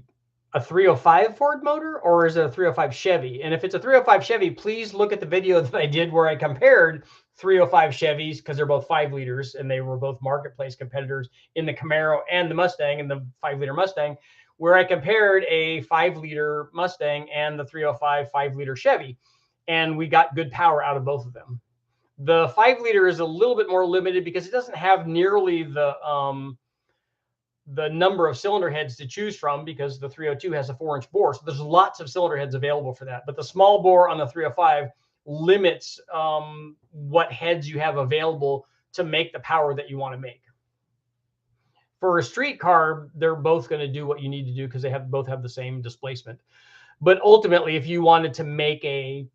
a 305 Ford motor or is it a 305 Chevy? And if it's a 305 Chevy, please look at the video that I did where I compared 305 Chevys because they're both 5 liters and they were both marketplace competitors in the Camaro and the Mustang and the 5-liter Mustang, where I compared a 5-liter Mustang and the 305 5-liter Chevy. And we got good power out of both of them. The 5-liter is a little bit more limited because it doesn't have nearly the number of cylinder heads to choose from because the 302 has a 4-inch bore. So there's lots of cylinder heads available for that. But the small bore on the 305 limits what heads you have available to make the power that you want to make. For a street car, they're both going to do what you need to do because they both have the same displacement. But ultimately, if you wanted to make a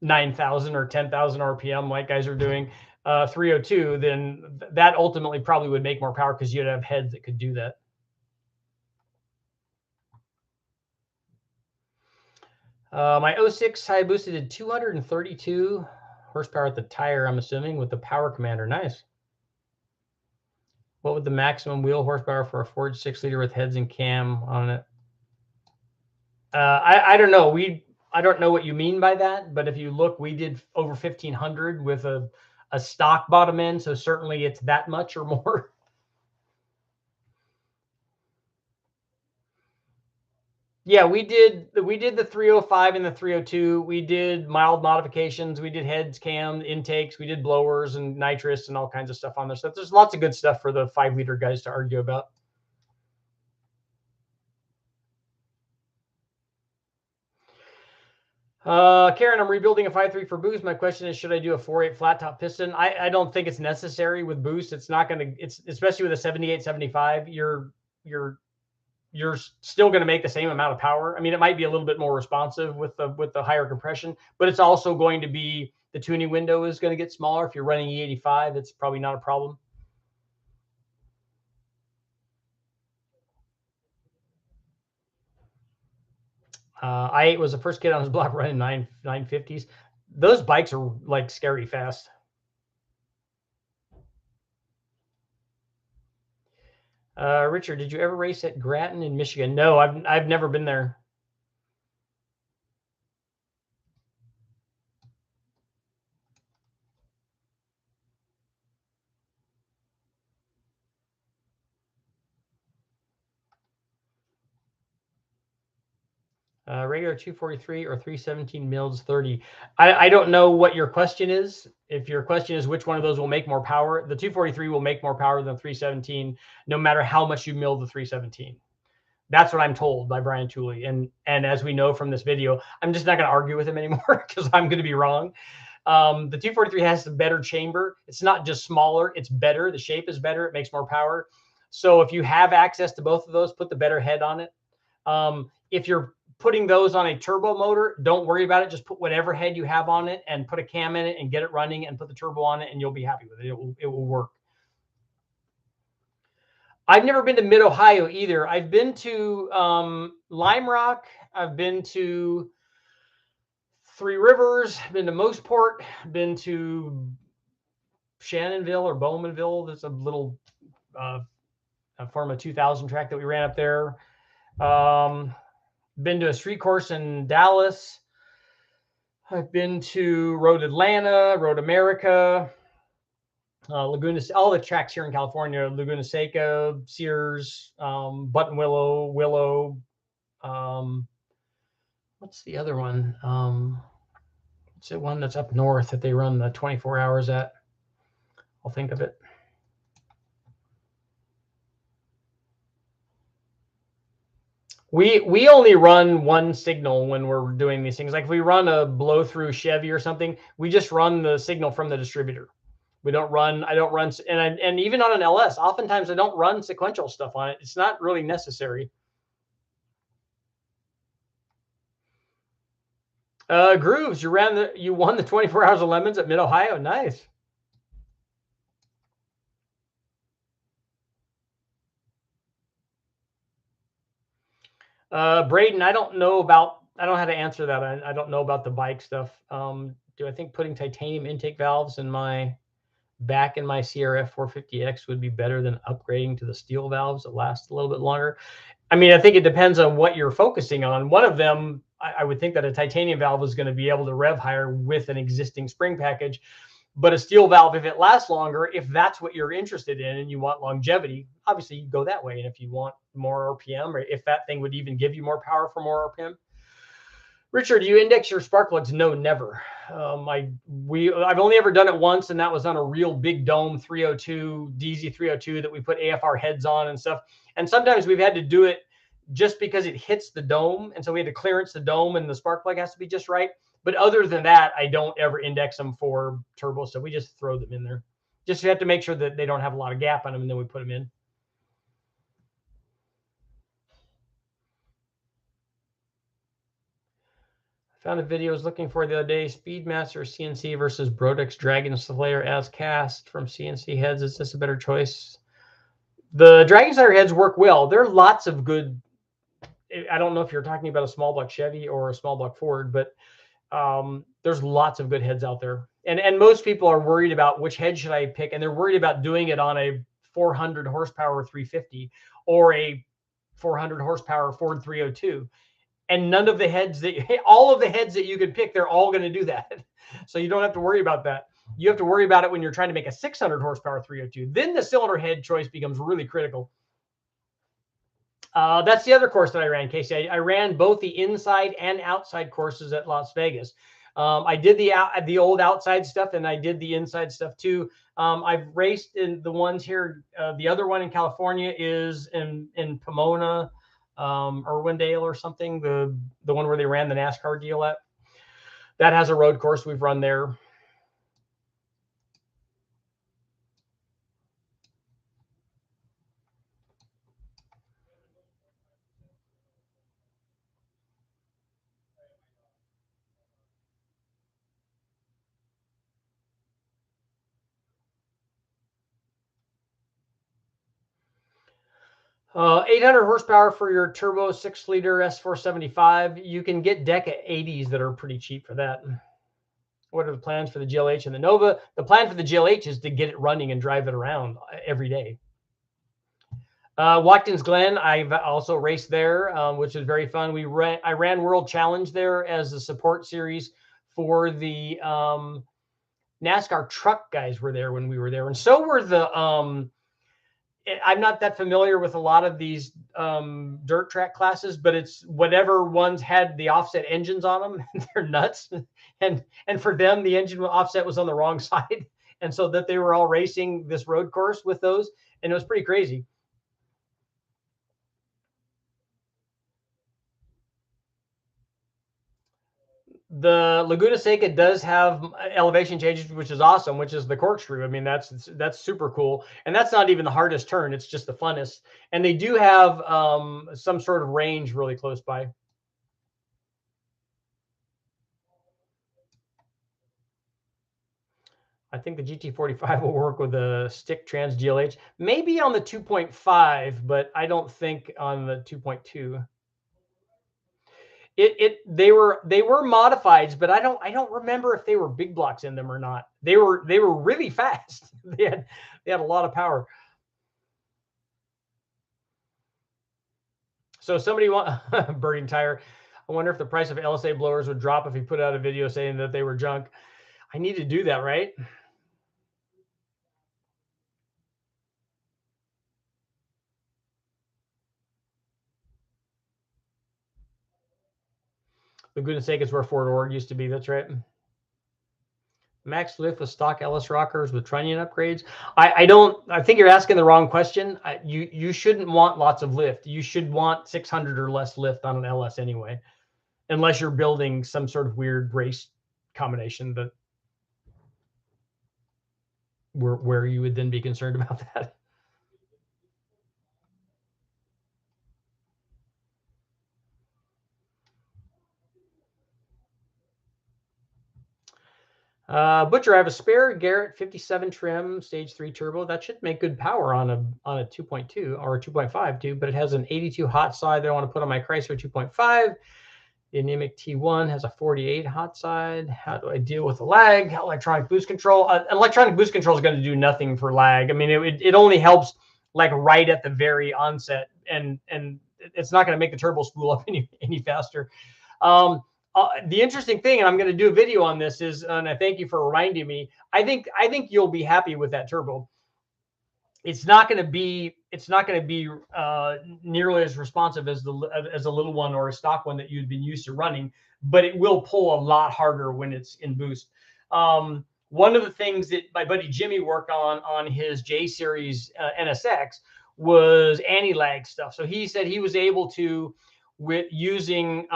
9,000 or 10,000 RPM like guys are doing, 302, then that ultimately probably would make more power because you'd have heads that could do that. My 06 Hayabusa did 232 horsepower at the tire, I'm assuming, with the power commander. Nice. What would the maximum wheel horsepower for a Ford 6-liter with heads and cam on it? I don't know. I don't know what you mean by that, but if you look, we did over 1,500 with a stock bottom end, so certainly it's that much or more. Yeah, we did the 305 and the 302. We did mild modifications. We did heads, cam, intakes. We did blowers and nitrous and all kinds of stuff on there. So there's lots of good stuff for the 5-liter guys to argue about. Karen, I'm rebuilding a 5.3 for boost. My question is, should I do a 4.8 flat top piston? I don't think it's necessary with boost. It's not going to, it's especially with a 78, 75, you're still going to make the same amount of power. I mean, it might be a little bit more responsive with the higher compression, but it's also going to be, the tuning window is going to get smaller. If you're running E85, it's probably not a problem. I8 was the first kid on his block running 950s. Those bikes are like scary fast. Richard, did you ever race at Grattan in Michigan? No, I've never been there. Regular 243 or 317 mils 30. I don't know what your question is. If your question is which one of those will make more power, the 243 will make more power than 317, no matter how much you mill the 317. That's what I'm told by Brian Tooley. And as we know from this video, I'm just not going to argue with him anymore because I'm going to be wrong. The 243 has the better chamber. It's not just smaller, it's better. The shape is better. It makes more power. So if you have access to both of those, put the better head on it. If you're putting those on a turbo motor, don't worry about it. Just put whatever head you have on it and put a cam in it and get it running and put the turbo on it and you'll be happy with it. It will work. I've never been to Mid-Ohio either. I've been to Lime Rock. I've been to Three Rivers. Been to Moseport. Been to Shannonville or Bowmanville. There's a little Forma 2000 track that we ran up there. Been to a street course in Dallas. I've been to Road Atlanta, Road America, Laguna, all the tracks here in California, Laguna Seca, Sears, Button Willow. What's the other one? What's the one that's up north that they run the 24 hours at? I'll think of it. We only run one signal when we're doing these things. Like if we run a blow through Chevy or something, we just run the signal from the distributor. I don't run, and even on an LS, oftentimes I don't run sequential stuff on it. It's not really necessary. Grooves, you won the 24 Hours of Lemons at Mid Ohio. Nice. Braden, I don't know how to answer that. I don't know about the bike stuff. Do I think putting titanium intake valves in my CRF 450X would be better than upgrading to the steel valves that last a little bit longer? I mean, I think it depends on what you're focusing on. One of them, I would think that a titanium valve is going to be able to rev higher with an existing spring package. But a steel valve, if it lasts longer, if that's what you're interested in and you want longevity, obviously you go that way. And if you want more RPM, or if that thing would even give you more power for more RPM. Richard, do you index your spark plugs? No, never. I've only ever done it once, and that was on a real big dome 302, DZ 302 that we put AFR heads on and stuff. And sometimes we've had to do it just because it hits the dome. And so we had to clearance the dome and the spark plug has to be just right. But other than that, I don't ever index them for turbo stuff. We just throw them in there. Just have to make sure that they don't have a lot of gap on them, and then we put them in. Found a video I was looking for the other day. Speedmaster CNC versus Brodix Dragon Slayer as cast from CNC heads. Is this a better choice? The Dragon Slayer heads work well. There are lots of good. I don't know if you're talking about a small block Chevy or a small block Ford, but there's lots of good heads out there. And most people are worried about which head should I pick, and they're worried about doing it on a 400 horsepower 350 or a 400 horsepower Ford 302. And none of the heads all of the heads that you could pick, they're all going to do that. So you don't have to worry about that. You have to worry about it when you're trying to make a 600 horsepower 302. Then the cylinder head choice becomes really critical. That's the other course that I ran, Casey. I ran both the inside and outside courses at Las Vegas. I did the old outside stuff, and I did the inside stuff too. I've raced in the ones here. The other one in California is in Pomona, Irwindale or something, the one where they ran the NASCAR deal at. That has a road course. We've run there. Uh, 800 horsepower for your turbo 6-liter S475. You can get Deca 80s that are pretty cheap for that. What are the plans for the GLH and the Nova? The plan for the GLH is to get it running and drive it around every day. Watkins Glen, I've also raced there, which is very fun. I ran World Challenge there as a support series for the NASCAR truck guys were there when we were there. And so were the I'm not that familiar with a lot of these dirt track classes, but it's whatever ones had the offset engines on them. They're nuts. And for them, the engine offset was on the wrong side. And so that they were all racing this road course with those. And it was pretty crazy. The Laguna Seca does have elevation changes, which is awesome, which is the corkscrew. I mean, that's super cool. And that's not even the hardest turn. It's just the funnest. And they do have some sort of range really close by. I think the GT45 will work with a stick trans GLH, maybe on the 2.5, but I don't think on the 2.2. They were modifieds, but I don't remember if they were big blocks in them or not. They were really fast. They had a lot of power. So somebody want burning tire. I wonder if the price of LSA blowers would drop if he put out a video saying that they were junk. I need to do that, right? Laguna Seca is where Fort Ord used to be. That's right. Max lift with stock LS rockers with trunnion upgrades. I think you're asking the wrong question. You shouldn't want lots of lift. You should want 600 or less lift on an LS anyway, unless you're building some sort of weird race combination that where you would then be concerned about that. Butcher, I have a spare Garrett 57 trim stage 3 turbo. That should make good power on a 2.2 or a 2.5 too, but it has an 82 hot side that I want to put on my Chrysler 2.5. The Anemic T1 has a 48 hot side. How do I deal with the lag? Electronic boost control. Electronic boost control is going to do nothing for lag. I mean, it only helps like right at the very onset, and it's not going to make the turbo spool up any faster. The interesting thing, and I'm going to do a video on this, is, and I thank you for reminding me. I think you'll be happy with that turbo. It's not going to be nearly as responsive as a little one or a stock one that you'd been used to running, but it will pull a lot harder when it's in boost. One of the things that my buddy Jimmy worked on his J series NSX was anti-lag stuff. So he said he was able to, with using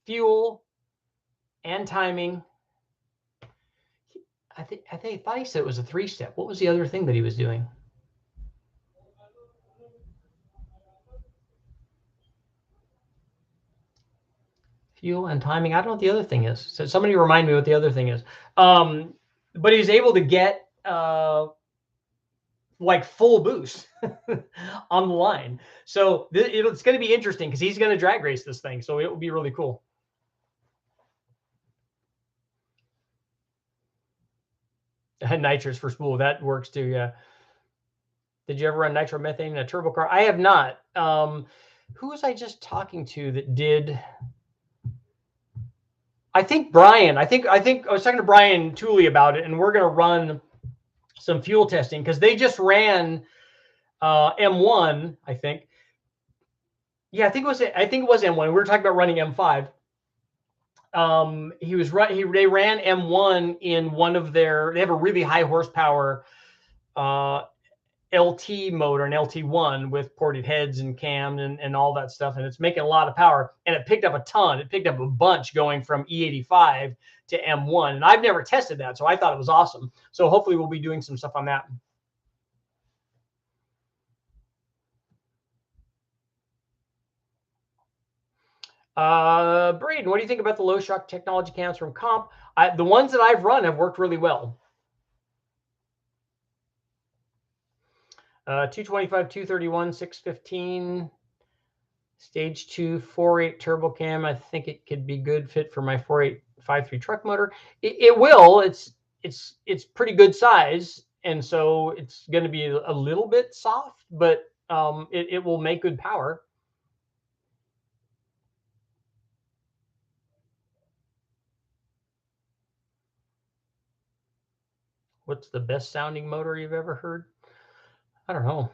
fuel and timing. I thought he said it was a 3-step. What was the other thing that he was doing? Fuel and timing. I don't know what the other thing is. So somebody remind me what the other thing is. But he's able to get like full boost on the line. So it's going to be interesting because he's going to drag race this thing. So it will be really cool. Nitrous for spool. That works too. Yeah. Did you ever run nitro methane in a turbo car? I have not. Who was I just talking to that did? I think Brian. I think I was talking to Brian TOOLEY about it, and we're going to run some fuel testing because they just ran M1. I think. Yeah, I think it was M1. We were talking about running M5. They ran M1 in one of their. They have a really high horsepower LT motor, an LT1 with ported heads and cam and all that stuff, and it's making a lot of power. And it picked up a ton. It picked up a bunch going from E85 to M1, and I've never tested that, so I thought it was awesome. So hopefully we'll be doing some stuff on that. Braden, what do you think about the low shock technology cams from Comp? The ones that I've run have worked really well. 225, 231, 615, stage 2, 4.8 turbo cam. I think it could be good fit for my 4.853 truck motor. It will. It's pretty good size, and so it's going to be a little bit soft, but it will make good power. What's the best sounding motor you've ever heard? I don't know.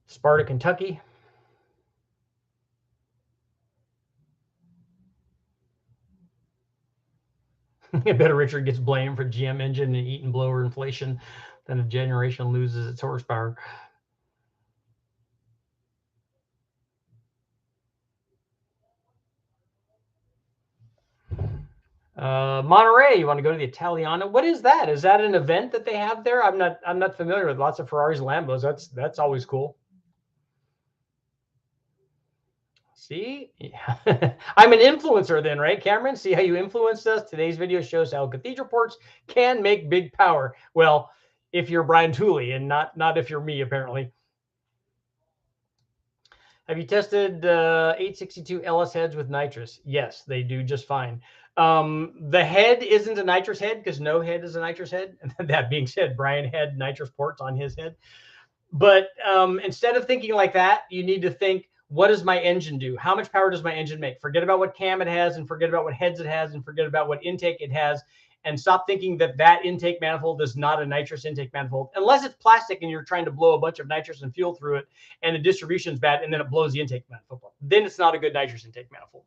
Sparta, Kentucky. I bet Richard gets blamed for GM engine and Eaton blower inflation. Then a generation loses its horsepower. Monterey, you want to go to the Italiano? What is that? Is that an event that they have there? I'm not familiar with lots of Ferraris and Lambos. That's always cool. See, yeah. I'm an influencer then, right, Cameron? See how you influenced us? Today's video shows how Cathedral ports can make big power. Well, if you're Brian TOOLEY and not if you're me, apparently. Have you tested 862 LS heads with nitrous? Yes, they do just fine. The head isn't a nitrous head because no head is a nitrous head. That being said, Brian had nitrous ports on his head. But instead of thinking like that, you need to think, what does my engine do? How much power does my engine make? Forget about what cam it has and forget about what heads it has and forget about what intake it has and stop thinking that that intake manifold is not a nitrous intake manifold, unless it's plastic and you're trying to blow a bunch of nitrous and fuel through it and the distribution is bad and then it blows the intake manifold up. Then it's not a good nitrous intake manifold.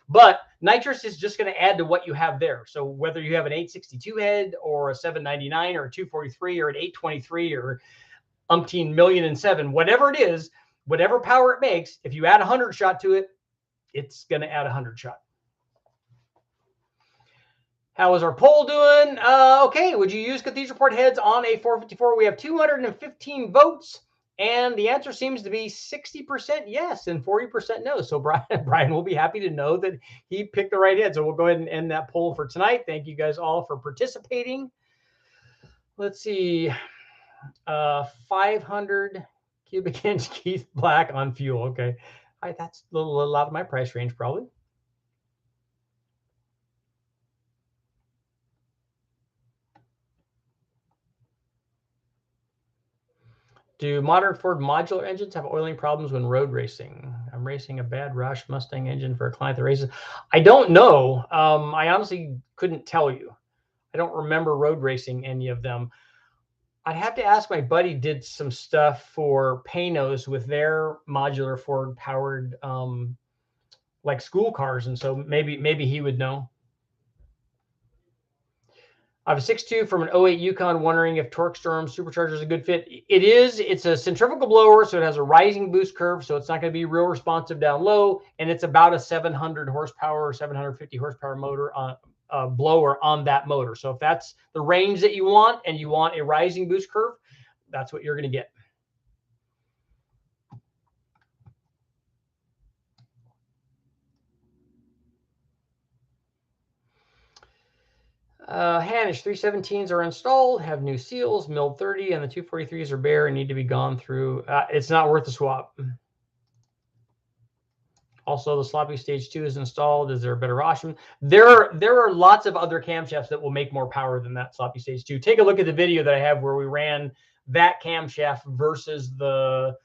But nitrous is just going to add to what you have there. So whether you have an 862 head or a 799 or a 243 or an 823 or umpteen million and seven, whatever it is, whatever power it makes, if you add 100 shot to it, it's going to add 100 shot. How is our poll doing? Okay, would you use Cathedral port heads on a 454? We have 215 votes, and the answer seems to be 60% yes and 40% no. So Brian will be happy to know that he picked the right head. So we'll go ahead and end that poll for tonight. Thank you guys all for participating. Let's see. 500 cubic inch Keith Black on fuel. Okay. That's a little out of my price range, probably. Do modern Ford modular engines have oiling problems when road racing? I'm racing a bad Roush Mustang engine for a client that races. I don't know. I honestly couldn't tell you. I don't remember road racing any of them. I'd have to ask my buddy did some stuff for Panos with their modular Ford powered like school cars. And so maybe he would know. I have a 6.2 from an 08 Yukon, wondering if Torque Storm supercharger is a good fit. It is. It's a centrifugal blower, so it has a rising boost curve, so it's not going to be real responsive down low, and it's about a 700 horsepower or 750 horsepower motor on blower on that motor. So if that's the range that you want and you want a rising boost curve, that's what you're going to get. Hanish 317s are installed, have new seals, milled 30, and the 243s are bare and need to be gone through. It's not worth the swap. Also, the sloppy stage 2 is installed. Is there a better option? There are lots of other camshafts that will make more power than that sloppy stage 2. Take a look at the video that I have where we ran that camshaft versus the,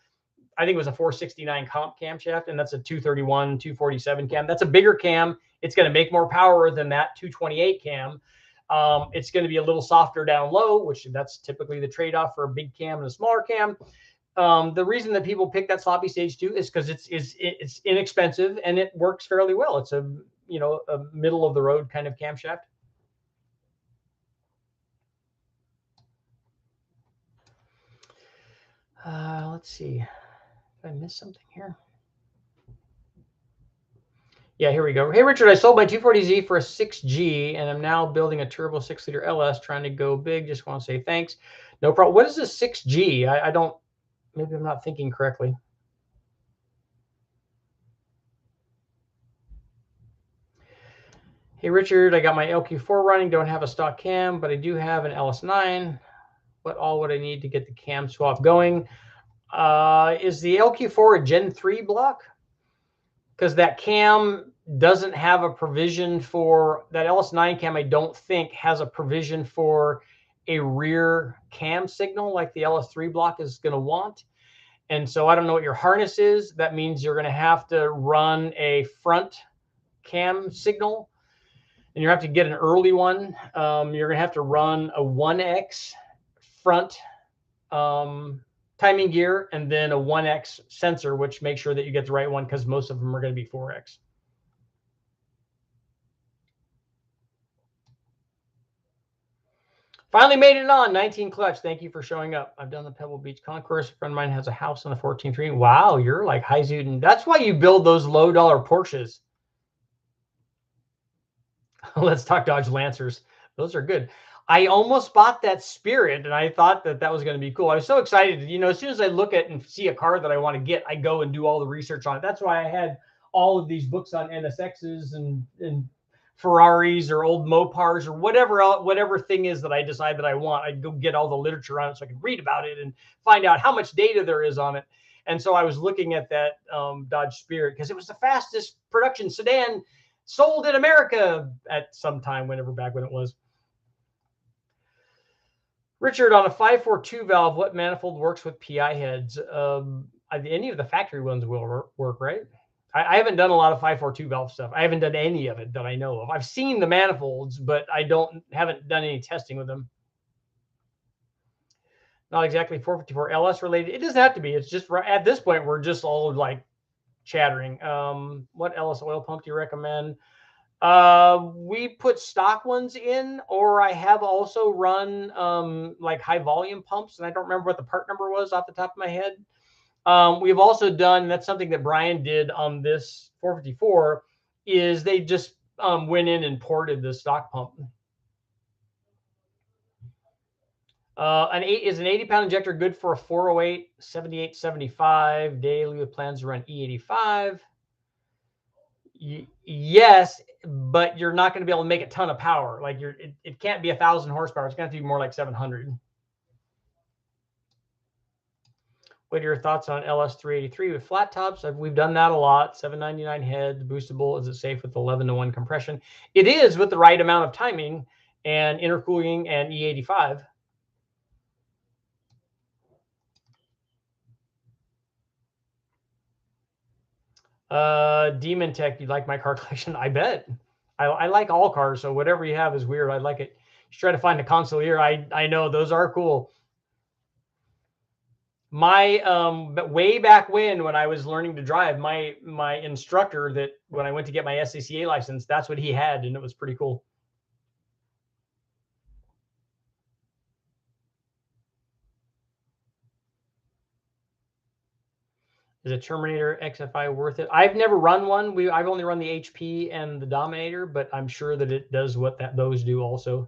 I think it was a 469 comp camshaft, and that's a 231, 247 cam. That's a bigger cam. It's going to make more power than that 228 cam. It's going to be a little softer down low, which that's typically the trade-off for a big cam and a smaller cam. The reason that people pick that sloppy stage 2 is because it's inexpensive and it works fairly well. It's a middle of the road kind of camshaft. Let's see. Did I miss something here? Yeah, here we go. Hey, Richard, I sold my 240Z for a 6G, and I'm now building a turbo 6-liter LS, trying to go big. Just want to say thanks. No problem. What is a 6G? I don't, maybe I'm not thinking correctly. Hey, Richard, I got my LQ4 running. Don't have a stock cam, but I do have an LS9. What all would I need to get the cam swap going? Is the LQ4 a Gen 3 block? Because that cam doesn't have a provision for, that LS9 cam I don't think has a provision for a rear cam signal like the LS3 block is going to want. And so I don't know what your harness is. That means you're going to have to run a front cam signal, and you have to get an early one. You're going to have to run a 1X front timing gear and then a 1X sensor, which makes sure that you get the right one because most of them are going to be 4X. Finally made it on 19 clutch. Thank you for showing up. I've done the Pebble Beach Concourse. A friend of mine has a house on the 14.3. Wow, you're like high Zuden. That's why you build those low dollar Porsches. Let's talk Dodge Lancers. Those are good. I almost bought that Spirit, and I thought that that was going to be cool. I was so excited. You know, as soon as I look at and see a car that I want to get, I go and do all the research on it. That's why I had all of these books on NSXs and Ferraris or old Mopars or whatever thing is that I decide that I want. I'd go get all the literature on it so I could read about it and find out how much data there is on it. And so I was looking at that Dodge Spirit because it was the fastest production sedan sold in America at some time, whenever back when it was. Richard, on a 542 valve, what manifold works with PI heads? Any of the factory ones will work, right? I haven't done a lot of 542 valve stuff. I haven't done any of it that I know of. I've seen the manifolds, but I haven't done any testing with them. Not exactly 454 LS related. It doesn't have to be. It's just at this point, we're just all like chattering. What LS oil pump do you recommend? We put stock ones in, or I have also run like high volume pumps, and I don't remember what the part number was off the top of my head. We've also done, that's something that Brian did on this 454, is they just went in and ported the stock pump. Is an 80-pound injector good for a 408, 78, 75 daily with plans to run E85? Yes, but you're not going to be able to make a ton of power. Like it can't be 1,000 horsepower. It's going to have to be more like 700. What are your thoughts on LS383 with flat tops? We've done that a lot. 799 heads, boostable. Is it safe with 11-to-1 compression? It is with the right amount of timing and intercooling and E85. Demon Tech, you like my car collection? I bet. I like all cars, so whatever you have is weird. I like it. You try to find a Consigliere. I know those are cool. My way back when I was learning to drive, my instructor, that when I went to get my SCCA license, that's what he had, and it was pretty cool. Is a Terminator Xfi worth it? I've never run one. I've only run the HP and the Dominator, but I'm sure that it does what those do also.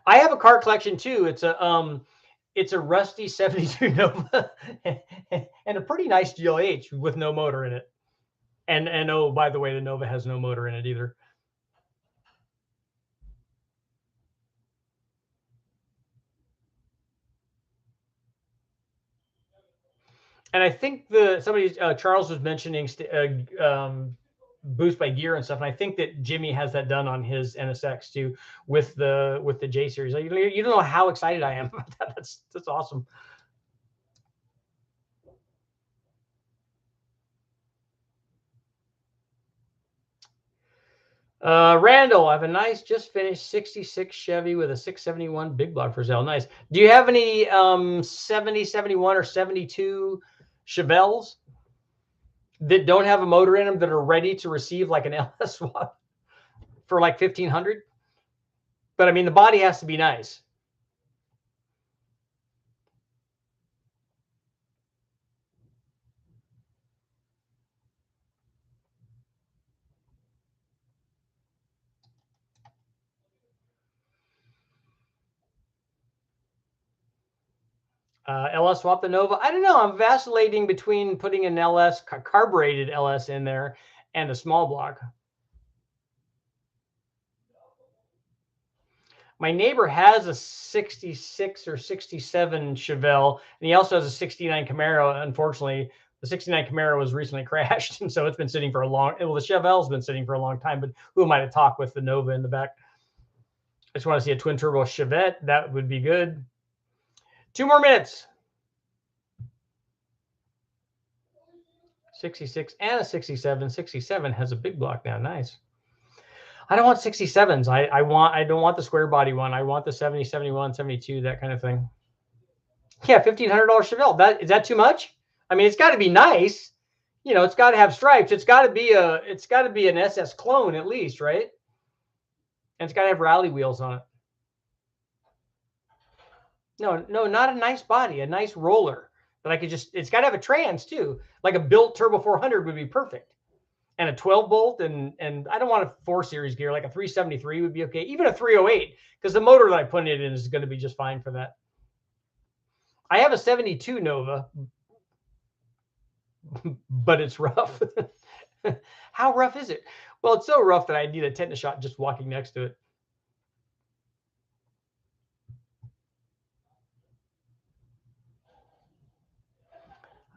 I have a car collection too. It's a rusty 72 Nova and a pretty nice GLH with no motor in it. And oh, by the way, the Nova has no motor in it either. And I think Charles was mentioning boost by gear and stuff, and I think that Jimmy has that done on his NSX too with the J series. You don't know how excited I am about that. That's awesome. Randall, I have a nice, just finished 66 Chevy with a 671 big block for sale. Nice. Do you have any 70, 71, or 72 Chevelles that don't have a motor in them that are ready to receive like an LS swap for like 1,500? But I mean, the body has to be nice. LS swap the Nova. I don't know. I'm vacillating between putting an LS, carbureted LS in there, and a small block. My neighbor has a 66 or 67 Chevelle, and he also has a 69 Camaro. Unfortunately, the 69 Camaro was recently crashed, and so it's been sitting for a long. Well, the Chevelle's been sitting for a long time. But who am I to talk with the Nova in the back? I just want to see a twin turbo Chevette. That would be good. 2 more minutes. 66 and a 67. 67 has a big block now. Nice. I don't want 67s. I don't want the square body one. I want the 70, 71, 72, that kind of thing. Yeah, $1,500 Chevelle. Is that too much? I mean, it's got to be nice. You know, it's got to have stripes. It's got to be an SS clone at least, right? And it's got to have rally wheels on it. No, not a nice body, a nice roller that I could just. It's got to have a trans too, like a built Turbo 400 would be perfect. And a 12 bolt, and I don't want a 4 series gear, like a 373 would be okay. Even a 308, because the motor that I put it in is going to be just fine for that. I have a 72 Nova, but it's rough. How rough is it? Well, it's so rough that I need a tetanus shot just walking next to it.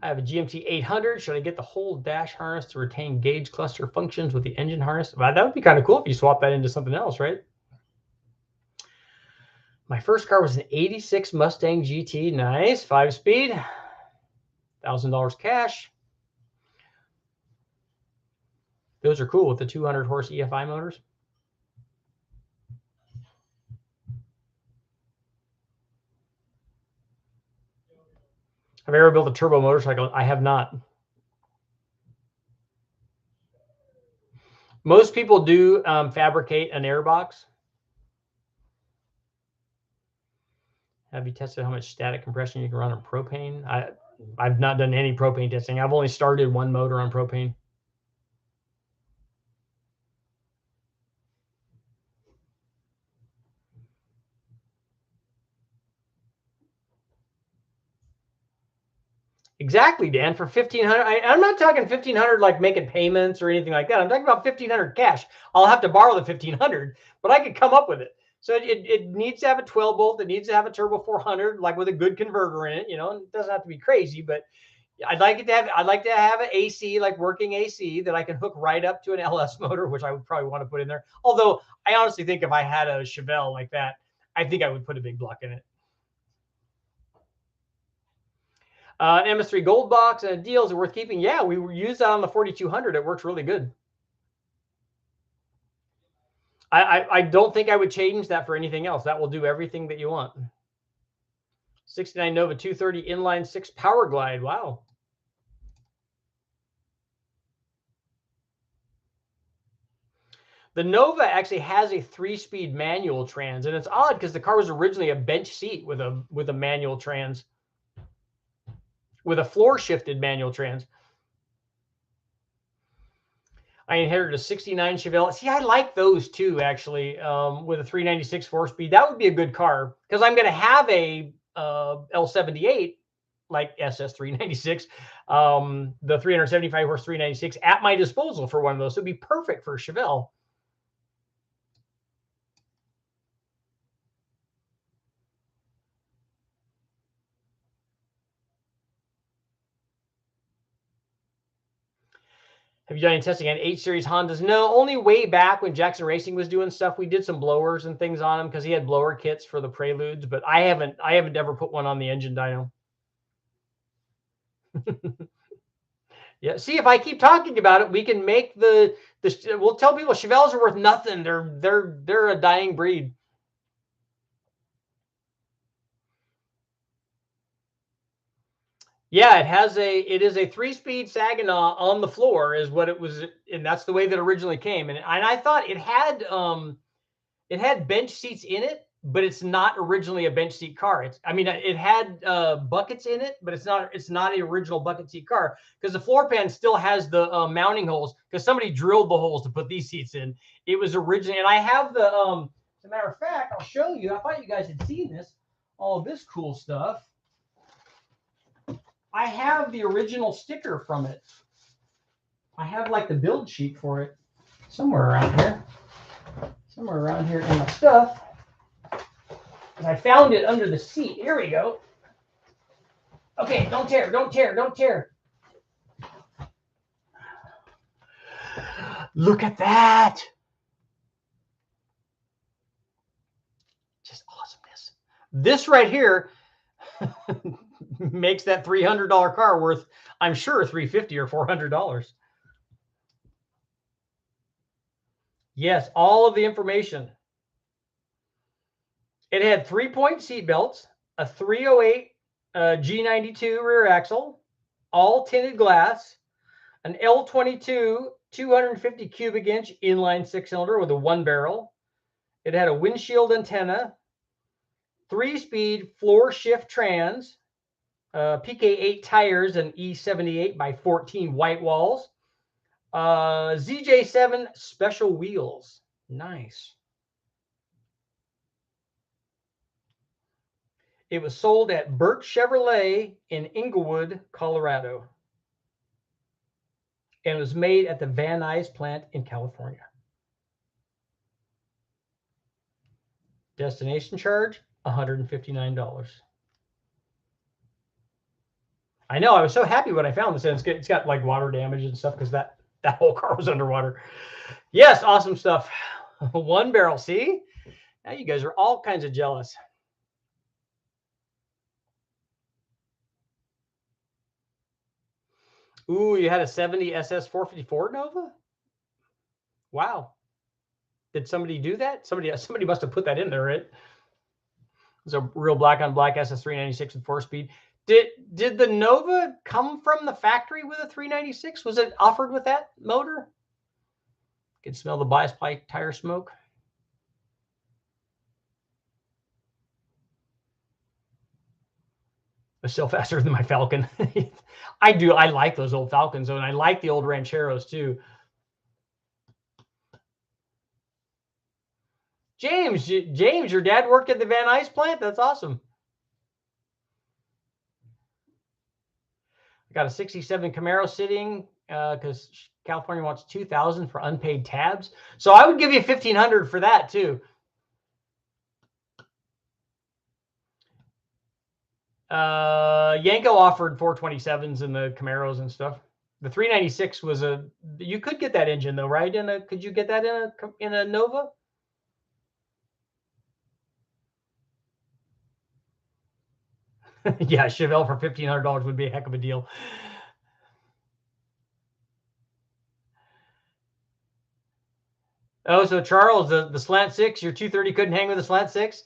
I have a GMT 800. Should I get the whole dash harness to retain gauge cluster functions with the engine harness? Well, that would be kind of cool if you swap that into something else, right? My first car was an 86 Mustang GT. Nice. 5-speed. $1,000 cash. Those are cool with the 200 horse EFI motors. Have I ever built a turbo motorcycle? I have not. Most people do fabricate an airbox. Have you tested how much static compression you can run on propane? I've not done any propane testing. I've only started one motor on propane. Exactly, Dan. For $1,500, I'm not talking $1,500 like making payments or anything like that. I'm talking about $1,500 cash. I'll have to borrow the $1,500, but I could come up with it. So it needs to have a 12 volt. It needs to have a turbo 400, like with a good converter in it. You know, and it doesn't have to be crazy, but I'd like to have an AC, like working AC, that I can hook right up to an LS motor, which I would probably want to put in there. Although I honestly think if I had a Chevelle like that, I think I would put a big block in it. An MS3 gold box and a deal is worth keeping. Yeah, we used that on the 4200. It works really good. I don't think I would change that for anything else. That will do everything that you want. 69 Nova 230 inline 6 power glide. Wow. The Nova actually has a 3-speed manual trans, and it's odd because the car was originally a bench seat with a manual trans, with a floor shifted manual trans. I inherited a 69 Chevelle. See, I like those too, actually, with a 396 4-speed. That would be a good car because I'm going to have a L78 like SS396, the 375 horse 396 at my disposal for one of those. So it'd be perfect for a Chevelle. Have you done any testing on H-Series Hondas? No, only way back when Jackson Racing was doing stuff. We did some blowers and things on them because he had blower kits for the Preludes, but I haven't ever put one on the engine dyno. Yeah, see, if I keep talking about it, we can make we'll tell people Chevelles are worth nothing. They're a dying breed. Yeah, it is a 3-speed Saginaw on the floor is what it was, and that's the way that originally came. And I thought it had bench seats in it, but it's not originally a bench seat car. It had buckets in it, but it's not an original bucket seat car because the floor pan still has the mounting holes because somebody drilled the holes to put these seats in. It was originally, and I have the as a matter of fact, I'll show you. I thought you guys had seen this, all of this cool stuff. I have the original sticker from it. I have like the build sheet for it somewhere around here in my stuff. And I found it under the seat. Here we go. Okay, don't tear. Look at that. Just awesomeness. This right here makes that $300 car worth, I'm sure, $350 or $400. Yes, all of the information. It had 3-point seat belts, a 308 G92 rear axle, all tinted glass, an L22 250 cubic inch inline 6-cylinder with a 1-barrel. It had a windshield antenna, 3-speed floor shift trans, PK8 tires, and E78 by 14 white walls, ZJ7 special wheels. Nice. It was sold at Burt Chevrolet in Inglewood, Colorado. And it was made at the Van Nuys plant in California. Destination charge, $159. I know, I was so happy when I found this. And it's got like water damage and stuff because that whole car was underwater. Yes, awesome stuff. 1-barrel, see? Now you guys are all kinds of jealous. Ooh, you had a 70 SS 454 Nova? Wow. Did somebody do that? Somebody must have put that in there, right? It's a real black on black SS 396 with 4-speed. Did the Nova come from the factory with a 396? Was it offered with that motor? You can smell the bias pipe tire smoke. It's still faster than my Falcon. I do. I like those old Falcons, and I like the old Rancheros too. James, your dad worked at the Van Nuys plant? That's awesome. I got a 67 Camaro sitting because California wants $2,000 for unpaid tabs. So I would give you $1,500 for that too. Yanko offered 427s in the Camaros and stuff. The 396 was you could get that engine though, right? Could you get that in a Nova? Yeah, Chevelle for $1,500 would be a heck of a deal. Oh, so Charles, the slant 6, your 230 couldn't hang with a slant 6?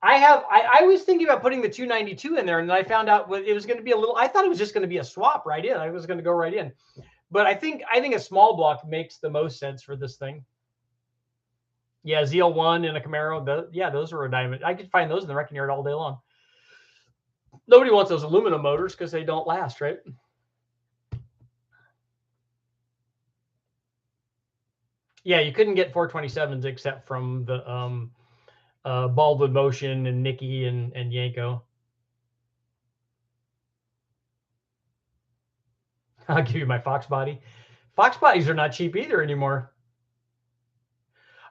I was thinking about putting the 292 in there, and I found out it was going to be a little. I thought it was just going to be a swap right in. I was going to go right in, but I think a small block makes the most sense for this thing. Yeah, ZL1 and a Camaro. Those are a diamond. I could find those in the wrecking yard all day long. Nobody wants those aluminum motors because they don't last, right? Yeah, you couldn't get 427s except from the Baldwin Motion and Nicky and Yanko. I'll give you my Fox body. Fox bodies are not cheap either anymore.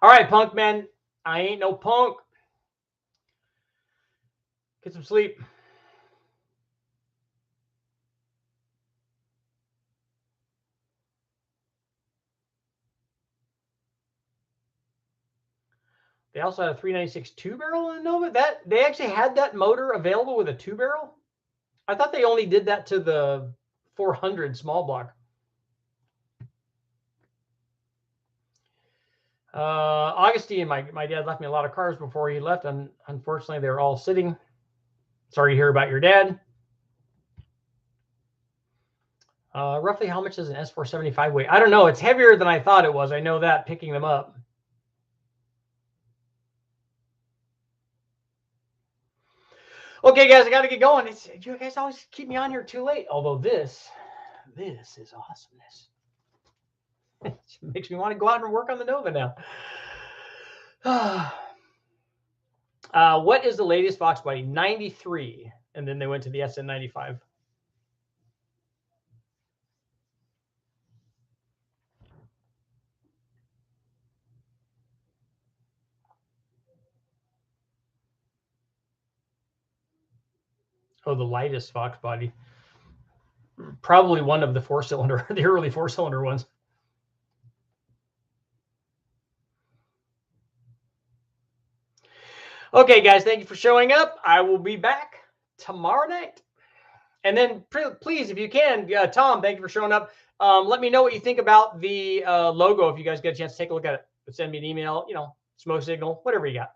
All right, punk man. I ain't no punk. Get some sleep. They also had a 396 2-barrel in Nova. They actually had that motor available with a 2-barrel. I thought they only did that to the 400 small block. Augustine, my dad left me a lot of cars before he left, and unfortunately they were all sitting. Sorry to hear about your dad. Roughly how much does an S475 weigh? I don't know. It's heavier than I thought it was. I know that picking them up. Okay, guys, I got to get going. You guys always keep me on here too late. Although this is awesomeness. It makes me want to go out and work on the Nova now. What is the latest Fox body? 93, and then they went to the SN95. Oh, the lightest Fox body. Probably one of the 4-cylinder, the early 4-cylinder ones. Okay, guys, thank you for showing up. I will be back tomorrow night. And then please, if you can, Tom, thank you for showing up. Let me know what you think about the logo if you guys get a chance to take a look at it. Send me an email, smoke signal, whatever you got.